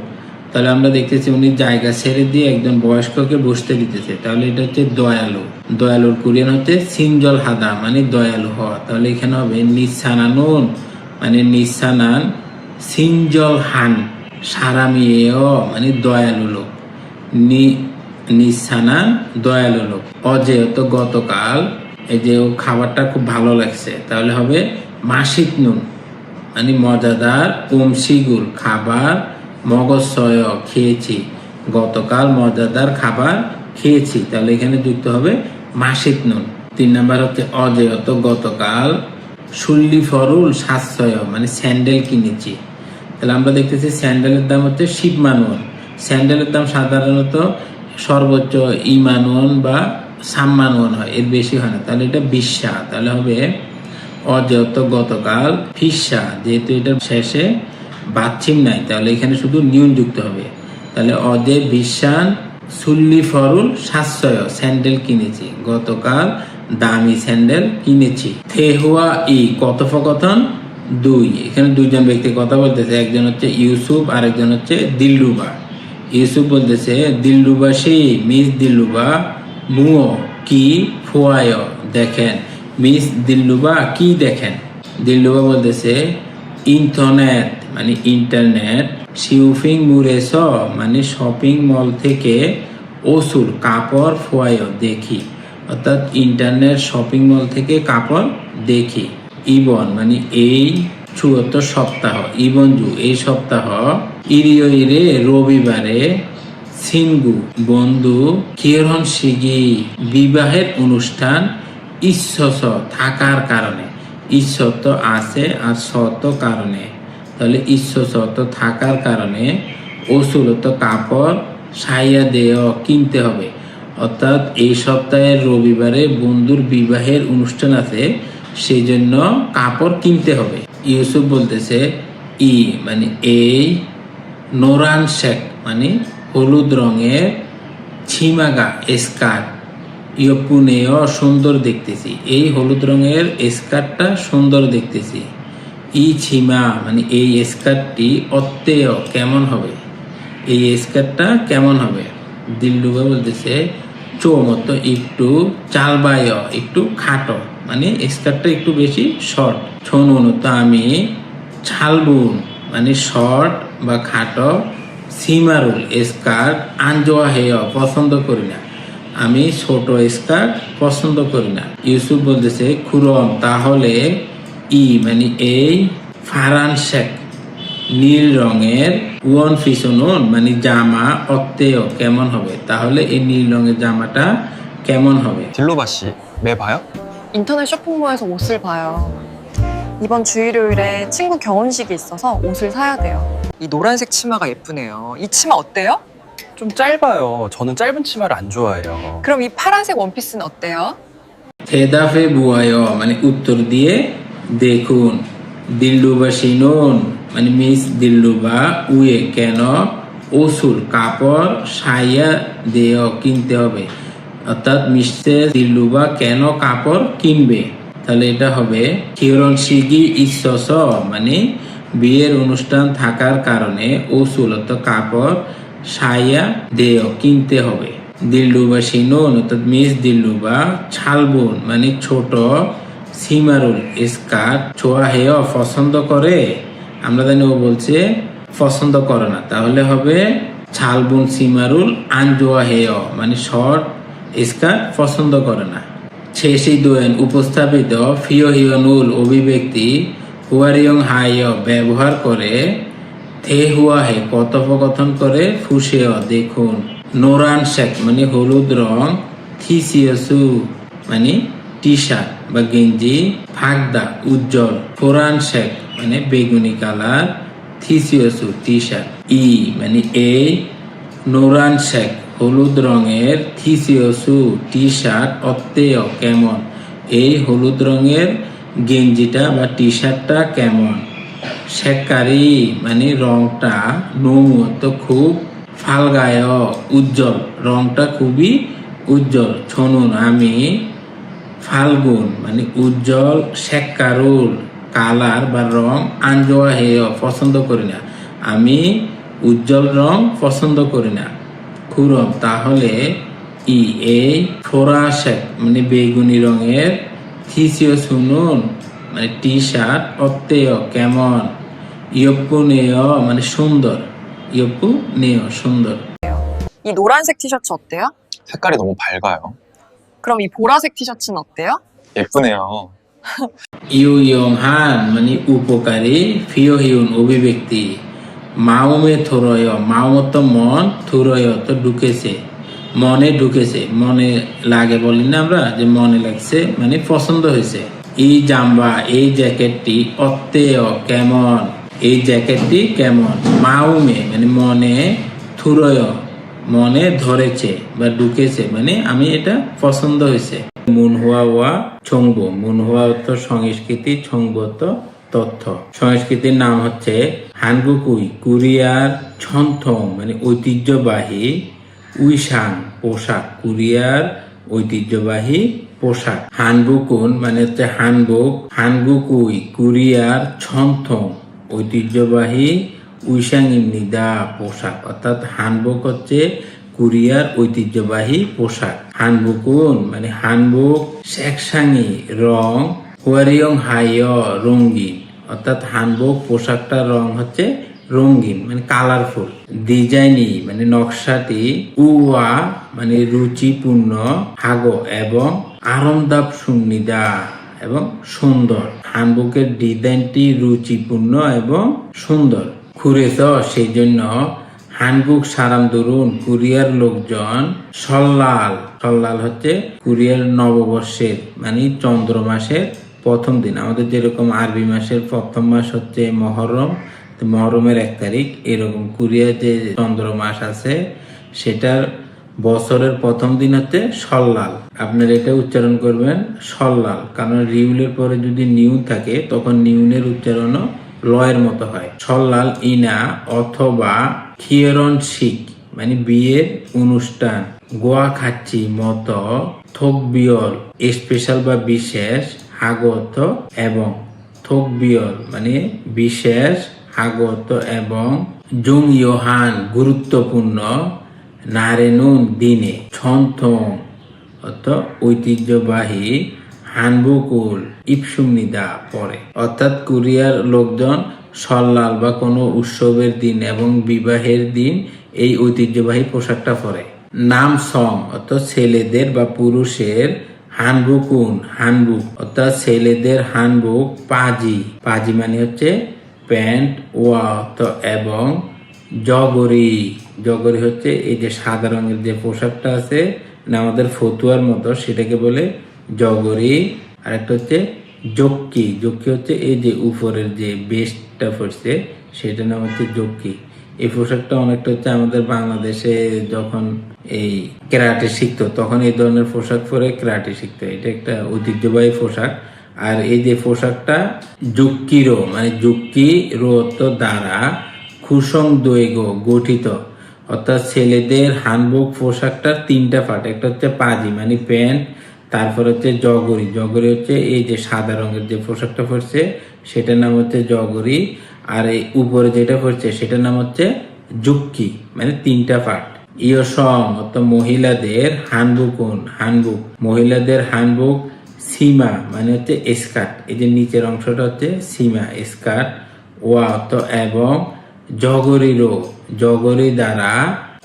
তাহলে আমরা দেখতেছি উনি জায়গা ছেড়ে দিয়ে একজন বয়স্ককে বসতে দিতেছে, তাহলে এটা হচ্ছে দয়ালু। দয়ালুর কোরিয়ান হচ্ছে সিনজল হাদা মানে দয়ালু হওয়া। তাহলে এখানে হবে নিসানানুন মানে নিসানান সিনজল হান সারামি মানে দয়ালু লোক, নিসানান দয়ালু লোক। অজেয়ত গতকাল, এই যে ও খাবারটা খুব ভালো লাগছে, তাহলে হবে মাসিক নুন মানে মজাদার, উমশিগুল খাবার, মগজসয় খেয়েছি, গতকাল মজাদার খাবার খেয়েছি, তাহলে এখানে যুক্ত হবে মাসিক নুন। 3 নাম্বার হচ্ছে অজেয়ত গতকাল, শুল্লি ফরুল 700 মানে স্যান্ডেল কিনেছি। তাহলে আমরা দেখতেছি স্যান্ডেলের দাম হচ্ছে শিবমানুন। স্যান্ডেলের দাম সাধারণত সর্বোচ্চ ইমানুন বা সাম্মানুন হয়, এর বেশি হয় না, তাহলে এটা বিশ্বা। তাহলে হবে অজেয়ত গতকাল ফিসা, যেহেতু এটার শেষে বাচ্চিম নাই, তাহলে এখানে শুধু নিয়ন যুক্ত হবে। তাহলে অজে বিশ্বান সুল্লি ফরুল 700 স্যান্ডেল কিনেছি, গতকাল দামি স্যান্ডেল কিনেছি। থেহুয়া ই কথোপকথন 2, এখানে দুইজন ব্যক্তি কথা বলতেছে, একজন হচ্ছে ইউসুফ আর একজন হচ্ছে দিলরুবা। ইউসুফ বলতেছে দিলরুবাসী মিস দিলরুবা মুও কি ফুয়ায় দেখেন, মিস দিলরুবা কি দেখেন। দিলরুবা বলতেছে ইন্টারনেট মানে ইন্টারনেট, শিউফিং মুরেস মানে শপিং মল থেকে, ওসুর কাপড় ফুয়ায় দেখি, অর্থাৎ ইন্টারনেট শপিং মল থেকে কাপড় দেখি। ইবন মানে এই 74 সপ্তাহ, ইবনজু এই সপ্তাহ, ইরিও ইরে রবিবারে, সিনগু বন্ধু, কিরহন সিগি বিবাহের অনুষ্ঠান, ঈশ্বস থাকার কারণে, ঈশ্বর তো আছে আর সত কারণে, তাহলে ঈশ্বর সত থাকার কারণে, ওসুলত কাপড়, সাইয়া দেয় কিনতে হবে, অর্থাৎ এই সপ্তাহের রবিবারে বন্ধুর বিবাহের অনুষ্ঠান আছে, সেই জন্য কাপড় কিনতে হবে। ইউসুফ বলতেছে ই মানে এই, নোরান শেখ মানে হলুদ রঙের, ছিমাগা স্কার্ট, ইয়পুনেও সুন্দর দেখতেছি, এই হলুদ রঙের স্কার্টটা সুন্দর দেখতেছি। ই ছিমা মানে এই স্কার্টটি অত্তেয় কেমন হবে, এই স্কার্টটা কেমন হবে। দিলরুবা বলতেছে চো মতো একটু, চালবায় একটু খাটো মানে স্কার্টটা একটু বেশি শর্ট। ছনুন তো আমি, ছালবুন মানে শর্ট বা খাটো, সিমারুল স্কার্ট, আঞ্জোয়া হেয় পছন্দ করি না, আমি ছোট স্কার্ট পছন্দ করি না। ইউসুফ বলতেছে খুরম তাহলে, ই মানে এই, ফারান শেখ নীল রঙের, ওয়ান ফিসনুন মানে জামা, অত্তেয় কেমন হবে, তাহলে এই নীল রঙের জামাটা কেমন হবে। 딜로바 씨, 매 봐요? 인터넷 쇼핑몰에서 옷을 봐요. 이번 주일요일에 친구 결혼식이 있어서 옷을 사야 돼요. 이 노란색 치마가 예쁘네요. 이 치마 어때요? 좀 짧아요. 저는 짧은 치마를 안 좋아해요. 그럼 이 파란색 원피스는 어때요? থেদাফে বুয়ায় মানে উত্তর দিয়ে দেখুন। দিলরুবা শিনুন মানে মিস দিলরুবা, উয়ে কেন, ওসুল কাপড়, সাইয়া দেয় কিনতে হবে, অর্থাৎ মিস্টার দিলরুবা কেন কাপড় কিনবে। তাহলে এটা হবে কিরণ সিগি ঈশ্বস মানে বিয়ের অনুষ্ঠান থাকার কারণে, ওসুল অর্থাৎ কাপড়, সাইয়া দেয় কিনতে হবে। দিলরুবা শিনুন অর্থাৎ মিস দিলরুবা, ছালবুন মানে ছোট, সিমারুল স্কার্ট, ছোয়া হেয় পছন্দ করে, আমরা জানি ও বলছে পছন্দ করে না, তাহলে হবে ছালবুন সিমারুল আনজোয়া হেয় মানে শর্ট স্কার্ট পছন্দ করে না। শেষই দোয়েন উপস্থাপিত ফিও হিয়নুল অভিব্যক্তি, হুয়ারিয়ং হাইয় ব্যবহার করে, থে হুয়া হে কথোপকথন করে, ফুসেয় দেখুন। নোরানশেক মানে হলুদ রং, থিসিয়সু মানে টি শার্ট বা গেঞ্জি, ফাগদা উজ্জ্বল, ফোরানশেক মানে বেগুনি কালার, থিসিয়সু টি শার্ট। ই মানে এই, নোরানশেক হলুদ রঙের, থিসিয়সু টি শার্ট অত্যেয় কেমন, এই হলুদ রঙের গেঞ্জিটা বা টি শার্টটা কেমন। শেকারি মানে রংটা, নৌমত খুব, ফালগায় উজ্জ্বল রংটা খুবই উজ্জ্বল, ছনুন আমি, ফাল্গুন মানে উজ্জ্বল, শেকারুল কালার বা রং, আঞ্জোয়া হেয় পছন্দ করি না, আমি উজ্জ্বল রং পছন্দ করি না। খুরম তাহলে ই এই, ফোরাশেক মানে বেগুনি রঙের, থিসিও শুনুন মানে টি শার্ট অত্যেয় কেমন, ইয়প্পু নেয় মানে সুন্দর, ইয়প্পু নেয় সুন্দর। 이 노란색 티셔츠 어때요? 색깔이 너무 밝아요. 그럼 이 보라색 티셔츠는 어때요? 예쁘네요. ইউইয়ংহান মানে উপকারী, ফিওহিউন অভিব্যক্তি, মাউমে থোরয়, মাউমত মন, থুরয় তো ঢুকেছে, মনে ঢুকেছে, মনে লাগে বলি না আমরা, যে মনে লাগছে মানে পছন্দ হয়েছে। এই জাম্বা এই জ্যাকেটটি অত্যেয় কেমন, এই জ্যাকেটটি কেমন, মাউমে মানে মনে, থুরয় মনে ধরেছে বা ঢুকেছে মানে আমি এটা পছন্দ হয়েছে। মুনহুয়া ওয়া ছংবো, মুনহুয়া অর্থ সংস্কৃতি, ছংবো অর্থ তথ্য। সংস্কৃতির নাম হচ্ছে হানগুকুই কোরিয়ার, ছন্থং মানে ঐতিহ্যবাহী, উইসাং পোশাক, কোরিয়ার ঐতিহ্যবাহী পোশাক। হানবুকুন মানে হচ্ছে হানবুক, হানগুকুই কোরিয়ার, ছন্থং ঐতিহ্যবাহী, উইসাং ইমনিদা পোশাক, অর্থাৎ হানবুক হচ্ছে কোরিয়ার ঐতিহ্যবাহী পোশাক। হানবুকুন মানে হানবুক, শেকসাঙি রং, হুয়ারিয়ং হাইয় রঙিন, অর্থাৎ হানবুক পোশাকটার রং হচ্ছে রঙিন মানে কালারফুল। ডিজাইনি মানে নকশাটি, উয়া মানে রুচিপূর্ণ, হাগো এবং আরামদায়ক, সুনিদা এবং সুন্দর। হানবুকের ডিজাইনটি রুচিপূর্ণ এবং সুন্দর। খুরেছ সেই জন্য হানবুক সারাম দরুন কোরিয়ার লোকজন, সল্লাল, সল্লাল হচ্ছে কোরিয়ার নববর্ষের মানে চন্দ্র মাসের প্রথম দিন, আমাদের যেরকম আরবি মাসের প্রথম মাস হচ্ছে মহরম, মহরমের 1 তারিখ, এরকম কোরিয়ার যে চন্দ্র মাস আছে সেটার বছরের প্রথম দিন হচ্ছে সল্লাল। আপনারা এটা উচ্চারণ করবেন সল্লাল, কারণ রিউলের পরে যদি নিউন থাকে তখন নিউনের উচ্চারণও লয়ের মতো হয়। সল্লাল ইনা অথবা খিয়রন শিক মানে বিয়ের অনুষ্ঠান, গোয়া খাচ্ছি মতো, থোক বিয়ল স্পেশাল বা বিশেষ, হাগত এবং, থোক বিয়ল মানে বিশেষ, হাগত এবং, জুং ইয়োহান গুরুত্বপূর্ণ, নারেনুন দিনে, ছন্থং অর্থ ঐতিহ্যবাহী, হানবুকুল ইপসুমনিদা পরে, অর্থাৎ কোরিয়ার লোকজন সল্লাল বা কোনো উৎসবের দিন এবং বিবাহের দিন এই ঐতিহ্যবাহী পোশাকটা পরে। নাম সং অর্থাৎ ছেলেদের বা পুরুষের, হানবুকুন হানবুক অর্থাৎ ছেলেদের, হানবুক পাজি, পাজি মানে হচ্ছে প্যান্ট, ওয়া এবং, জগরি, জগরি হচ্ছে এই যে সাদা রঙের যে পোশাকটা আছে না আমাদের ফতুয়ার মতো সেটাকে বলে জগরি। আর একটা হচ্ছে জক্কি, জক্কি হচ্ছে এই যে উপরের যে বেস্টটা পড়ছে সেটার নাম হচ্ছে জক্কি। এই পোশাকটা অনেকটা হচ্ছে আমাদের বাংলাদেশে যখন এই ক্যারাটে শিখতো তখন এই ধরনের পোশাক পরে ক্যারাটে শিখতো, এটা একটা ঐতিহ্যবাহী পোশাক। আর এই যে পোশাকটা জুক্কিরো মানে জুক্কি রোত দ্বারা, খুসং দৈগো গঠিত, অর্থাৎ ছেলেদের হানবুক পোশাকটার 3টা পার্ট, একটা হচ্ছে পাজি মানে প্যান্ট, তারপর হচ্ছে জগরি, জগরি হচ্ছে এই যে সাদা রঙের যে পোশাকটা পরছে সেটার নাম হচ্ছে জগরি, আর এই উপরে যেটা পরছে সেটার নাম হচ্ছে জুক্কি মানে 3টা পার্ট। ইয়সং অর্থাৎ মহিলাদের, হানবুকুন হানবুক মহিলাদের, হানবুক সীমা মানে হচ্ছে স্কার্ট, এই যে নিচের অংশটা হচ্ছে সীমা স্কার্ট, ওয়া এবং, জগরিরো জগরি দ্বারা,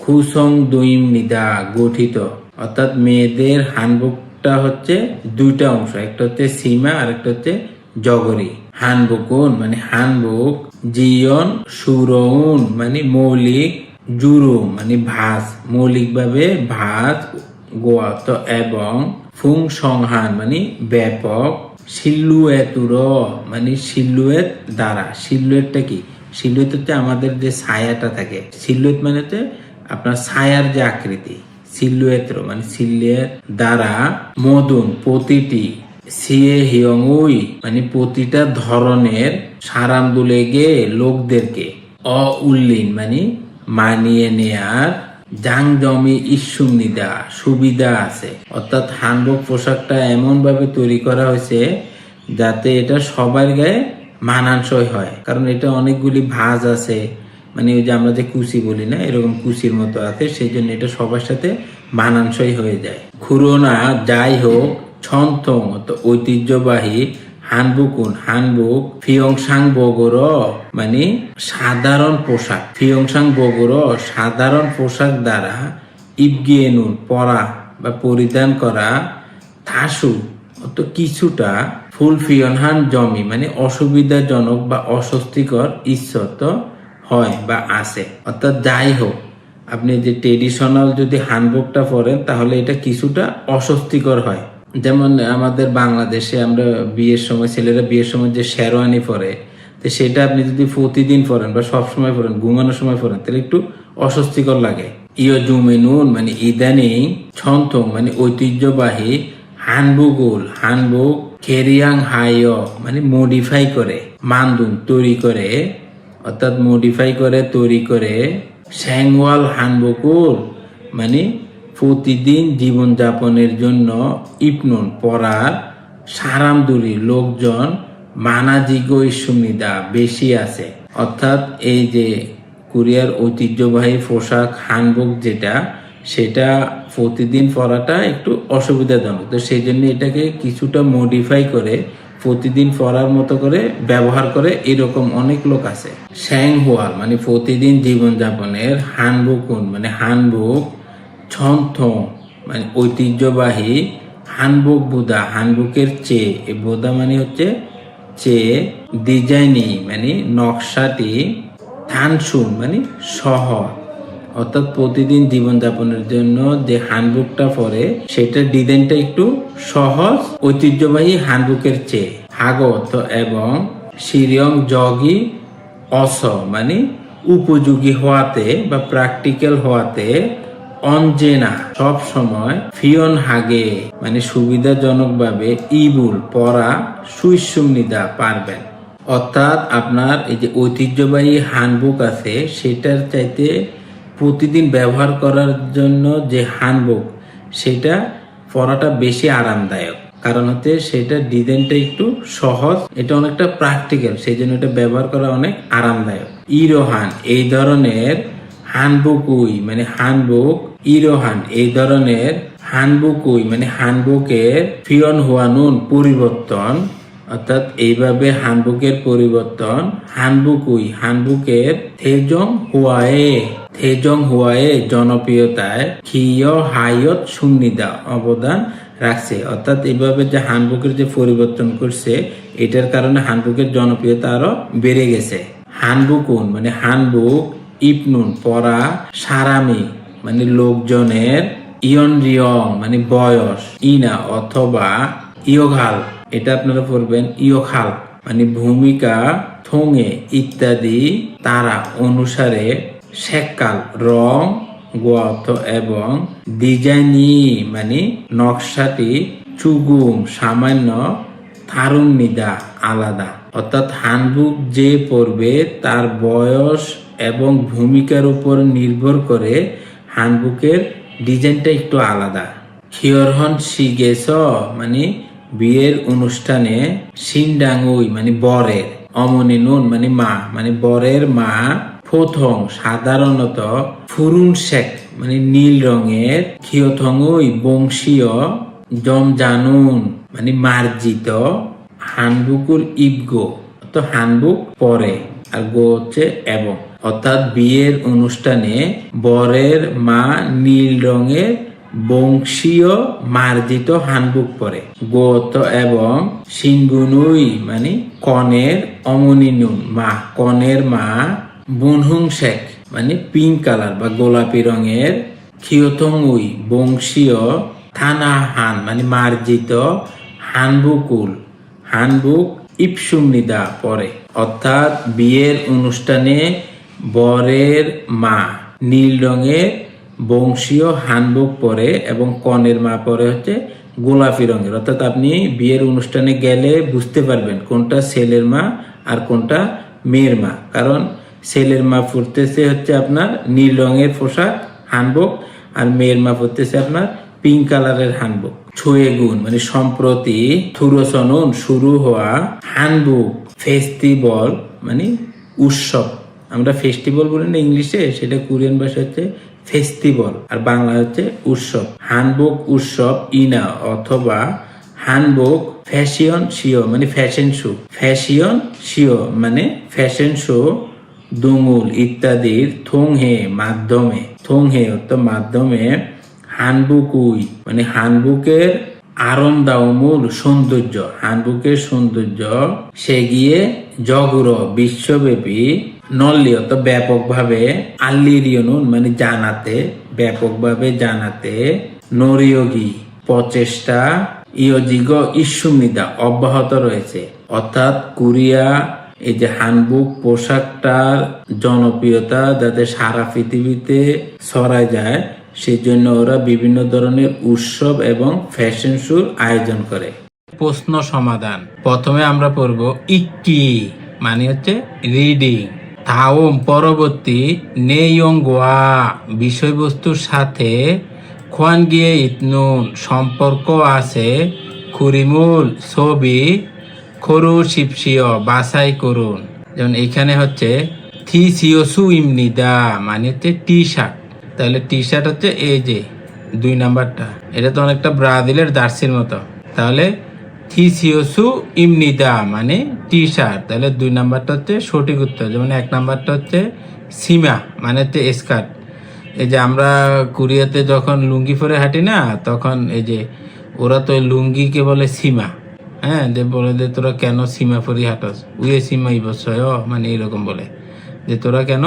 খুসং দুইম নিদা গঠিত, অর্থাৎ মেয়েদের হানবুকটা হচ্ছে 2টা অংশ, একটা হচ্ছে সীমা আর একটা হচ্ছে জগরি। হানবুকুন মানে হানবুক, জিয়ন সুরউন মানে মৌলিক, জুরুম মানে ভাঁজ, মৌলিকভাবে ভাঁজ, গোয়া তো এবং ফুং সংহান মানে ব্যাপক, সিলুয়েতুর মানে সিলুয়েট দ্বারা। সিলুয়েটটা কি? সিলুয়েট হচ্ছে আমাদের যে ছায়াটা থাকে, সিলুয়েট মানে হচ্ছে আপনার ছায়ার যে আকৃতি, সিলুয়েত্র মানে সিলুয়েট দ্বারা, মদুন প্রতিটি, সিয়ে হিয়ং উই মানে প্রতিটা ধরনের, সারাম দুলে গে লোকদেরকে, অ উল্লিন মানে মানিয়ে নেয়ার, জাং জমি ইস্যুনিদা সুবিধা আছে। অর্থাৎ হানবক পোশাকটা এমন ভাবে তৈরি করা হয়েছে যাতে এটা সবার গায়ে মানানসই হয়, কারণ এটা অনেকগুলি ভাঁজ আছে, মানে ওই যে আমরা যে কুচি বলি না, এরকম কুচির মতো আছে, সেই জন্য এটা সবার সাথে মানানসই হয়ে যায়। খুরোনা যাই হোক, ছন্তং তো ঐতিহ্যবাহী, হানবুকুন হানবুক, ফিয়ংসাং বগর মানে সাধারণ পোশাক, ফিয়ংসাং বগর সাধারণ পোশাক দ্বারা, ইবগিয়েনুন পরা বা পরিধান করা, থাসু তো কিছুটা, ফুল ফিয়নহান জমি মানে অসুবিধাজনক বা অস্বস্তিকর ইচ্ছত হয় বা আছে। অর্থাৎ যাই হোক, আপনি যে ট্রেডিশনাল যদি হানবকটা পরেন তাহলে এটা কিছুটা অস্বস্তিকর হয়। যেমন আমাদের বাংলাদেশে আমরা বিয়ের সময়, ছেলেরা বিয়ের সময় যে শেরওয়ানি পরে, তো সেটা আপনি যদি প্রতিদিন পরেন বা সব সময় পরেন, ঘুমানোর সময় পরেন, তাহলে একটু অস্বস্তিকর লাগে। ইয় জুমেনুন মানে ইদানিং, ছন্তং মানে ঐতিহ্যবাহী, হানবুগুল হানবুক, কেরিয়াং হাইয় মানে মডিফাই করে, মানদুন তৈরি করে, অর্থাৎ মডিফাই করে তৈরি করে, স্যাংওয়াল হানবকুল মানে প্রতিদিন জীবনযাপনের জন্য, ইপনুন পরার, সারামদুরি লোকজন, মানাজিগো ইস্যুমিদা বেশি আছে। অর্থাৎ এই যে কোরিয়ার ঐতিহ্যবাহী পোশাক হানবক যেটা, সেটা প্রতিদিন পরাটা একটু অসুবিধাজনক, তো সেই জন্য এটাকে কিছুটা মডিফাই করে প্রতিদিন পরার মতো করে ব্যবহার করে, এরকম অনেক লোক আছে। স্যাং হোয়াল মানে প্রতিদিন জীবনযাপনের, হানবুকুন মানে হানবুক, ছন্থং মানে ঐতিহ্যবাহী, হানবুক বুদা হানবুকের চেয়ে, এই বোদা মানে হচ্ছে চেয়ে, ডিজাইনি মানে নকশাটি, থানসুন মানে সহজ। অর্থাৎ প্রতিদিন জীবনযাপনের জন্য যে হানবুকটা পরে সেটার ডিজাইনটা একটু সহজ, ঐতিহ্যবাহী হানবুকের চেয়ে। হাগত এবং সিরিয়ং জগি অস মানে উপযোগী হওয়াতে বা প্র্যাকটিক্যাল হওয়াতে, অঞ্জেনা সব সময়, ফিয়ন হাগে মানে সুবিধাজনকভাবে, ইবুল পরা, সুইসুমনিদা পারবেন। অর্থাৎ আপনার এই যে ঐতিহ্যবাহী হানবুক আছে সেটার চাইতে প্রতিদিন ব্যবহার করার জন্য যে হানবুক, সেটা পরাটা বেশি আরামদায়ক, কারণ হচ্ছে সেটা ডিজাইনটা একটু সহজ, এটা অনেকটা প্র্যাকটিক্যাল, সেই জন্য এটা ব্যবহার করা অনেক আরামদায়ক। ইরোহান এই ধরনের, হানবুকুই মানে হানবুক, ইরোহান এই ধরনের, হানবুকুই মানে হানবুকের, ফিয়ন হুয়ানুন পরিবর্তন, অর্থাৎ এইভাবে হানবুকের পরিবর্তন, হানবুকুই হানবুকের, থেজং হুয়ায়ে, থেজং হুয়ায়ে জনপ্রিয়তায়, খিয় হাইয়ত সুন্নিদা অবদান রাখছে। অর্থাৎ এইভাবে যে হানবুকের যে পরিবর্তন করছে, এটার কারণে হানবুকের জনপ্রিয়তা আরো বেড়ে গেছে। হানবুকুন মানে হানবুক, ইপনুন পরা, সারামি মানে লোকজনের, ইয়ন রিয়ং মানে বয়স, ইনা অথবা ইয়োঘাল এটা আপনারা পড়বেন ইয়োখাল মানে ভূমিকা, থোঙে ইত্যাদি, তারা অনুসারে, শেকাল রং, গোয়াত এবং, ডিজাইনি মানে নকশাটি, চুগুম সামান্য, থারুন্নিদা আলাদা। অর্থাৎ হানবুক যে পড়বে তার বয়স এবং ভূমিকার উপর নির্ভর করে হানবুকের ডিজাইনটা একটু আলাদা। খিয়রহন শিগেস মানে বিয়ের অনুষ্ঠানে, সিনডাঙ্গুই মানে বরের, অমনিনুন মানে মা মানে বরের মা, ফোথং সাধারণত, ফুরুন শেক মানে নীল রঙের, খিয়থংই বংশীয়, জমজানুন মানে মার্জিত, হানবুকুর ইবগো তো হানবুক পরে, আর গো হচ্ছে এবং। অর্থাৎ বিয়ের অনুষ্ঠানে বরের মা নীল রঙের বংশীয় মার্জিত হানবুক পরে, গোত এবং, সিনগুনুই মানে কনের, অমনিনুন মা কনের মা, বুনহুং শেখ মানে পিঙ্ক কালার বা গোলাপি রঙের, খিওথং উই বংশীয়, থানা হান মানে মার্জিত, হানবুকুল হানবুক ইপসুমনিদা পরে, অর্থাৎ বিয়ের অনুষ্ঠানে বরের মা নীল রঙের বংশীয় হানবুক পরে এবং কনের মা পরে হচ্ছে গোলাপি রঙের। অর্থাৎ আপনি বিয়ের অনুষ্ঠানে গেলে বুঝতে পারবেন কোনটা ছেলের মা আর কোনটা মেয়ের মা, কারণ ছেলের মা পরতেছে হচ্ছে আপনার নীল রঙের পোশাক হানবুক, আর মেয়ের মা পরতেছে আপনার পিঙ্ক কালারের হানবুক। ছুয়ে গুণ মানে সম্প্রতি থুরসনন শুরু হওয়া হানবুক ফেস্টিভ্যাল মানে উৎসব, আমরা ফেস্টিভ্যাল বলি না ইংলিশে, সেটা কোরিয়ান ভাষা হচ্ছে ফেস্টিভ্যাল আর বাংলা হচ্ছে উৎসব। হানবুক উৎসব ইনা অথবা হানবুক ফ্যাশন শিও মানে ফ্যাশন শো, ফ্যাশন শিও মানে ফ্যাশন শো দুঙুল ইত্যাদির থংহে মাধ্যমে, থংহে অর্থাৎ মাধ্যমে, হানবুকুই মানে হানবুকের আরামদায়ক সৌন্দর্য, হানবুকের সৌন্দর্য সে গিয়ে জগুর বিশ্বব্যাপী, নল্লি অর্থাৎ ব্যাপকভাবে, আল্লিরিয়নুন মানে জানাতে, ব্যাপকভাবে জানাতে, নরিয়োগি প্রচেষ্টা, ইয়োজিগ ইস্যুমিদা অব্যাহত রয়েছে। অর্থাৎ কোরিয়া এই যে হানবুক পোশাকটার জনপ্রিয়তা যাতে সারা পৃথিবীতে ছড়ায় যায় সেই জন্য ওরা বিভিন্ন ধরনের উৎসব এবং ফ্যাশন শোর আয়োজন করে। প্রশ্ন সমাধান, প্রথমে আমরা পড়ব ইক্কি মানে হচ্ছে রিডিং, তাওম পরবর্তী নেইয়ং গোয়া বিষয়বস্তুর সাথে, খোয়ান গিয়ে ইতনুন সম্পর্ক আছে, খুরিমুল ছবি, খরু শিপসিও বাছাই করুন। যেমন এখানে হচ্ছে থিসিওসু ইমনিদা মানে হচ্ছে টি শার্ট, তাহলে টি শার্ট হচ্ছে এই যে 2 নাম্বারটা, এটা তো অনেকটা ব্রাজিলের জার্সির মতো, তাহলে থিসিওসু ইমনিদা মানে টি শার্ট, তাহলে 2 নাম্বারটা হচ্ছে সঠিক উত্তর। যেমন 1 নাম্বারটা হচ্ছে সীমা মানে হচ্ছে স্কার্ট, এই যে আমরা কোরিয়াতে যখন লুঙ্গি পরে হাঁটি না, তখন এই যে ওরা তো লুঙ্গিকে বলে সীমা, হ্যাঁ, যে বলে যে তোরা কেন সীমা পরি হাঁটস, উয়ে সীমা ইবসয় মানে এরকম বলে যে তোরা কেন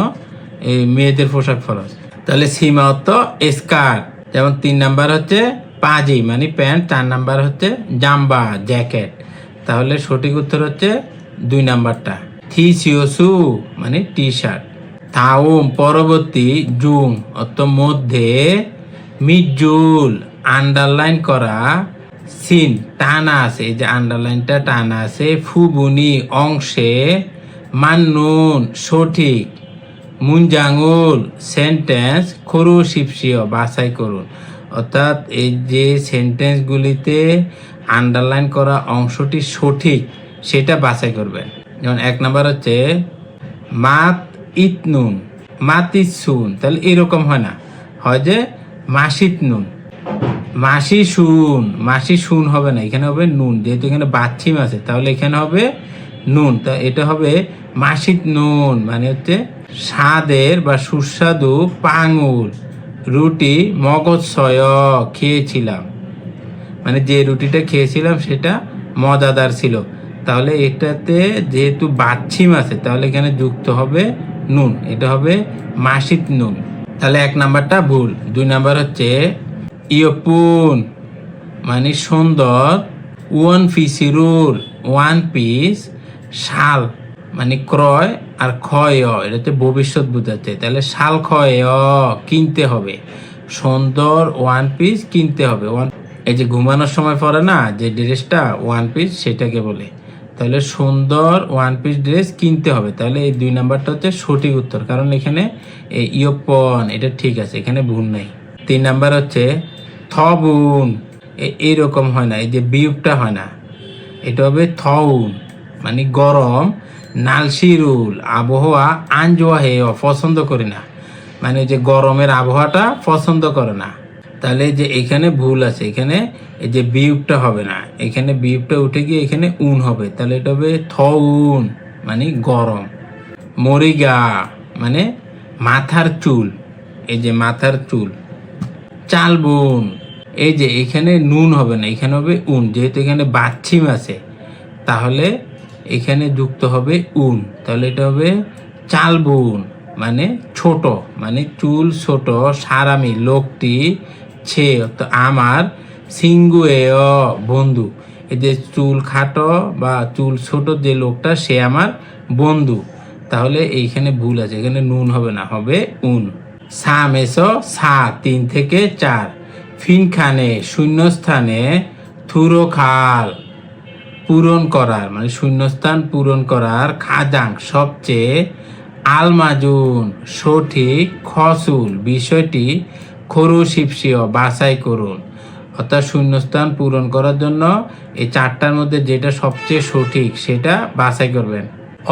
এই মেয়েদের পোশাক পরস, তাহলে সীমা অর্থ স্কার্ট। যেমন 3 নাম্বার হচ্ছে পাজি মানে প্যান্ট, 4 নাম্বার হচ্ছে জাম্বা জ্যাকেট, তাহলে সঠিক উত্তর হচ্ছে 2 নাম্বারটা থিসিওসু মানে টি শার্ট। তাওম পরবর্তী জুং অর্থ মধ্যে, মিজুল আন্ডারলাইন করা, সিন টানা আছে, এই যে আন্ডারলাইনটা টানা আছে, ফুবুনি অংশে, মান্নুন সঠিক, মুনজাঙ্গুল সেন্টেন্স, খরু শিপসিও বাছাই করুন। অর্থাৎ এই যে সেন্টেন্সগুলিতে আন্ডারলাইন করা অংশটি সঠিক সেটা বাছাই করবেন। যেমন 1 নাম্বার হচ্ছে মাত ইতনুন মাতিসুন, তাহলে এরকম হয় না, হয় যে মাসিত নুন, মাসি শুন, মাসি শুন হবে না, এখানে হবে নুন, যেহেতু এখানে বাচ্ছিম আছে তাহলে এখানে হবে নুন, তা এটা হবে মাসিত নুন মানে হচ্ছে স্বাদের বা সুস্বাদু পাঙুল রুটি মগজ সয় খেয়েছিলাম, মানে যে রুটিটা খেয়েছিলাম সেটা মজাদার ছিল, তাহলে এটাতে যেহেতু বাচ্ছিম আছে তাহলে এখানে যুক্ত হবে নুন, এটা হবে মাসিত নুন, তাহলে 1 নাম্বারটা ভুল। 2 নাম্বার হচ্ছে ইয়পুন মানে সুন্দর, ওয়ান পিসিরুল ওয়ান পিস, শাল মানে ক্রয়, আর ক্ষয় এটা হচ্ছে ভবিষ্যৎ বোঝাচ্ছে, তাহলে শাল ক্ষয় কিনতে হবে, সুন্দর ওয়ান পিস কিনতে হবে। এই যে ঘুমানোর সময় পরে না যে ড্রেসটা ওয়ান পিস সেটাকে বলে, তাহলে সুন্দর ওয়ান পিস ড্রেস কিনতে হবে, তাহলে এই 2 নাম্বারটা হচ্ছে সঠিক উত্তর, কারণ এখানে এই ইয়পন এটা ঠিক আছে, এখানে ভুল নাই। 3 নাম্বার হচ্ছে থবুন, এইরকম হয় না, এই যে বিউপটা হয় না, এটা হবে থউন মানে গরম, নালশিরুল আবহাওয়া, আঞ্জোয়া হে পছন্দ করি না মানে যে গরমের আবহাওয়াটা পছন্দ করে না, তাহলে যে এখানে ভুল আছে, এখানে এই যে বিউপটা হবে না, এখানে বিউপটা উঠে গিয়ে এখানে উন হবে, তাহলে এটা হবে থউন মানে গরম। মরিগা মানে মাথার চুল, এই যে মাথার চুল। চালবুন এই যে এখানে নুন হবে না, এখানে হবে উন, যেহেতু এখানে বাচ্ছিম আছে তাহলে এখানে যুক্ত হবে উন, তাহলে এটা হবে চালবুন মানে ছোট, মানে চুল ছোট, সারামি লোকটি ছে তো আমার, সিঙ্গুয়েয় বন্ধু। এই যে চুল খাটো বা চুল ছোট যে লোকটা সে আমার বন্ধু। তাহলে এইখানে ভুল আছে, এখানে নুন হবে না, হবে উন। সামেসো সা 3 থেকে 4, ফিনখানে শূন্যস্থানে, থুরো খাল পূরণ করার মানে শূন্যস্থান পূরণ করার, খাজাং সবচেয়ে, আলমাজুন সঠিক, খসুল বিষয়টি, খরুশিপসিও বাছাই করুন। অর্থাৎ শূন্যস্থান পূরণ করার জন্য এই 4টার মধ্যে যেটা সবচেয়ে সঠিক সেটা বাছাই করবেন।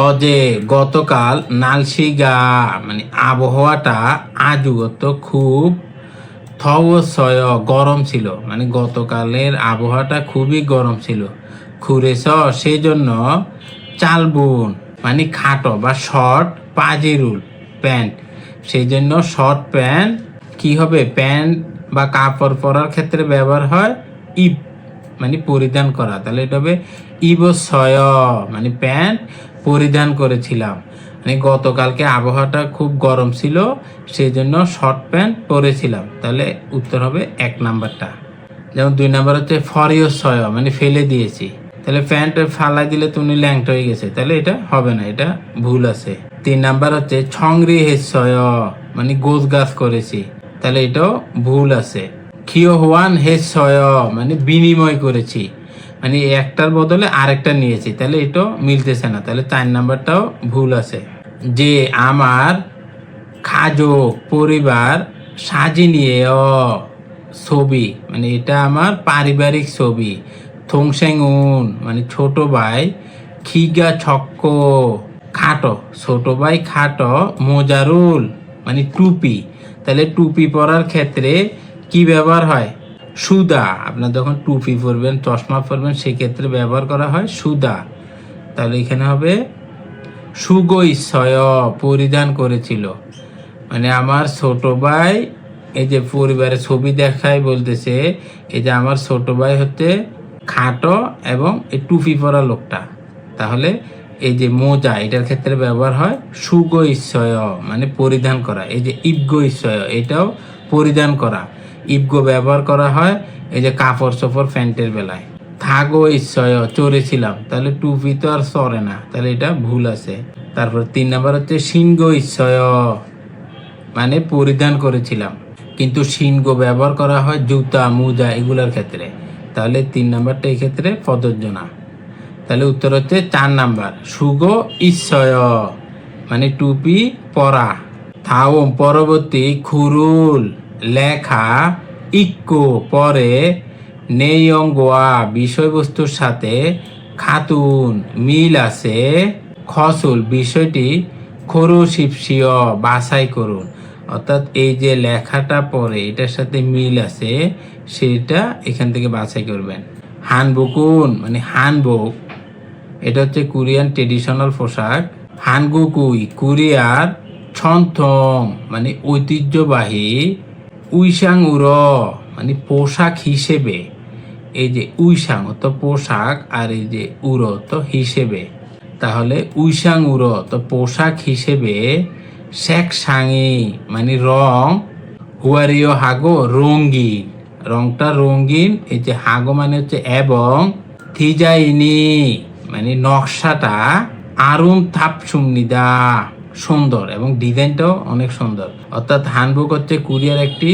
অজে গতকাল, নালশিগা মানে আবহাওয়াটা, আজুগত খুব, থবসয় গরম ছিল মানে গতকালের আবহাওয়াটা খুবই গরম ছিল। খুরেস সেই জন্য, চালবুন মানে খাটো বা শর্ট, পাজিরুল প্যান্ট সেই জন্য শর্ট প্যান্ট কি হবে, প্যান্ট বা কাপড় পরার ক্ষেত্রে ব্যবহার হয় ইব মানে পরিধান করা, তাহলে এটা হবে ইবসয় মানে প্যান্ট পরিধান করেছিলাম। মানে গতকালকে আবহাওয়াটা খুব গরম ছিল সেই জন্য শর্ট প্যান্ট পরেছিলাম, তাহলে উত্তর হবে 1 নাম্বারটা। যেমন 2 নাম্বার হচ্ছে ফরিয়সয় মানে ফেলে দিয়েছি, তাহলে প্যান্ট ফালাই দিলে তুমি ল্যাংট হয়ে গেছে, তাহলে এটা হবে না, এটা ভুল আছে। 3 নাম্বার হচ্ছে ছংরি হেসয় মানে গোছ গাছ করেছি, তাহলে এটাও ভুল আছে। খিও হোয়ান হেসয় মানে বিনিময় করেছি, মানে একটার বদলে আরেকটা নিয়েছি, তাহলে এটাও মিলতেছে না, তাহলে 4 নাম্বারটাও ভুল আছে। যে আমার খাজক পরিবার সাজি নিয়ে ছবি মানে এটা আমার পারিবারিক ছবি। থংসেংউন মানে ছোট ভাই, খিগা ছক্ক খাটো, ছোট ভাই খাটো, মোজারুল মানে টুপি, তাহলে টুপি পরার ক্ষেত্রে কি ব্যবহার হয়, সুদা। আপনার যখন টুপি পরবেন, চশমা পরবেন সেক্ষেত্রে ব্যবহার করা হয় সুদা, তাহলে এখানে হবে সুগইসয় পরিধান করেছিল। মানে আমার ছোট ভাই, এই যে পরিবারের ছবি দেখায় বলতেছে, এই যে আমার ছোট ভাই হচ্ছে খাটো এবং এই টুপি পরা লোকটা, তাহলে এই যে মোজা এটার ক্ষেত্রে ব্যবহার হয় সুগইসয় মানে পরিধান করা। এই যে ইবগইসয় এটাও পরিধান করা, ইবগো ব্যবহার করা হয় এই যে কাপড় চোপড় প্যান্টের বেলায়। থাগো ইচ্ছয় চড়েছিলাম, তাহলে টুপি তো আর চড়ে না, তাহলে এটা ভুল আছে। তারপর 3 নাম্বার হচ্ছে সিনগো ইচ্ছয় মানে পরিধান করেছিলাম, কিন্তু সিনগো ব্যবহার করা হয় জুতা মোজা এগুলোর ক্ষেত্রে, তাহলে 3 নাম্বারটা এই ক্ষেত্রে প্রযোজ্য না। তাহলে উত্তর হচ্ছে 4 নাম্বার, সুগো ইচ্ছয় মানে টুপি পরা। থাওম পরবর্তী, খুরুল লেখা, ইক্কো পরে, নেইয়ঙ্গোয়া বিষয়বস্তুর সাথে, খাতুন মিল আছে, খসুল বিষয়টি, খরুশিপসিয় বাছাই করুন। অর্থাৎ এই যে লেখাটা পরে এটার সাথে মিল আছে সেটা এখান থেকে বাছাই করবেন। হানবুকুন মানে হানবুক, এটা হচ্ছে কোরিয়ান ট্রেডিশনাল পোশাক। হানগুকুই কোরিয়ার, ছন্থং মানে ঐতিহ্যবাহী, উইসাং উর মানে পোশাক হিসেবে, এই যে উইসাং তো পোশাক আর এই যে উর তো হিসেবে, তাহলে উইসাং উর তো পোশাক হিসেবে, শেক সাঙি মানে রং, হুয়ারিও হাগো রঙিন, রংটা রঙিন, এই যে হাগো মানে হচ্ছে এবং, থিজাইনি মানে নকশাটা, আরুম থাপসুমনিদা সুন্দর এবং ডিজাইনটাও অনেক সুন্দর। অর্থাৎ হানবুক হচ্ছে কোরিয়ার একটি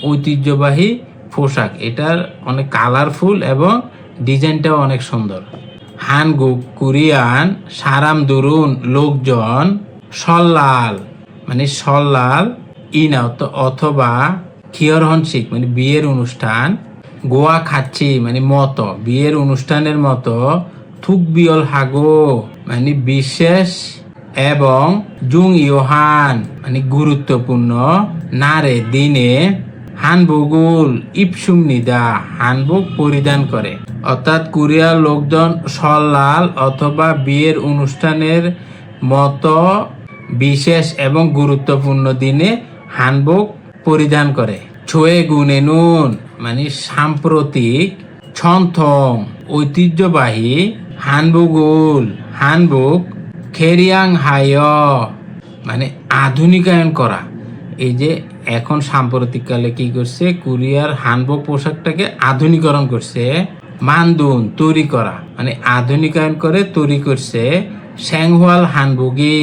ঐতিহ্যবাহী পোশাক, এটার অনেক কালারফুল এবং ডিজাইনটাও অনেক সুন্দর। হানগুক কোরিয়ান, সারাম দুরুন লোকজন, সল্লাল মানে সল্লাল, ইনা অথবা, খিয়রহনশিক মানে বিয়ের অনুষ্ঠান, গোয়া খাচ্ছি মানে মতো বিয়ের অনুষ্ঠানের মতো, থুকবিয়ল হাগো মানে বিশেষ এবং, জুং ইয়োহান মানে গুরুত্বপূর্ণ, নারে দিনে, হানবুগুল ইপসুমনিদা হানবুক পরিধান করে। অর্থাৎ কোরিয়ার লোকজন সল্লাল অথবা বিয়ের অনুষ্ঠানের মতো বিশেষ এবং গুরুত্বপূর্ণ দিনে হানবুক পরিধান করে। ছোয়ে গুনে নুন মানে সাম্প্রতিক, ছন্থং ঐতিহ্যবাহী, হানবুগুল হানবুক, খেরিয়াং হায় মানে আধুনিকায়ন করা। এই যে এখন সাম্প্রতিককালে কি করছে, কোরিয়ার হানবক পোশাকটাকে আধুনিকরণ করছে, মানদুন তৈরি করা মানে আধুনিকায়ন করে তৈরি করছে স্যাংহওয়াল হানবগি,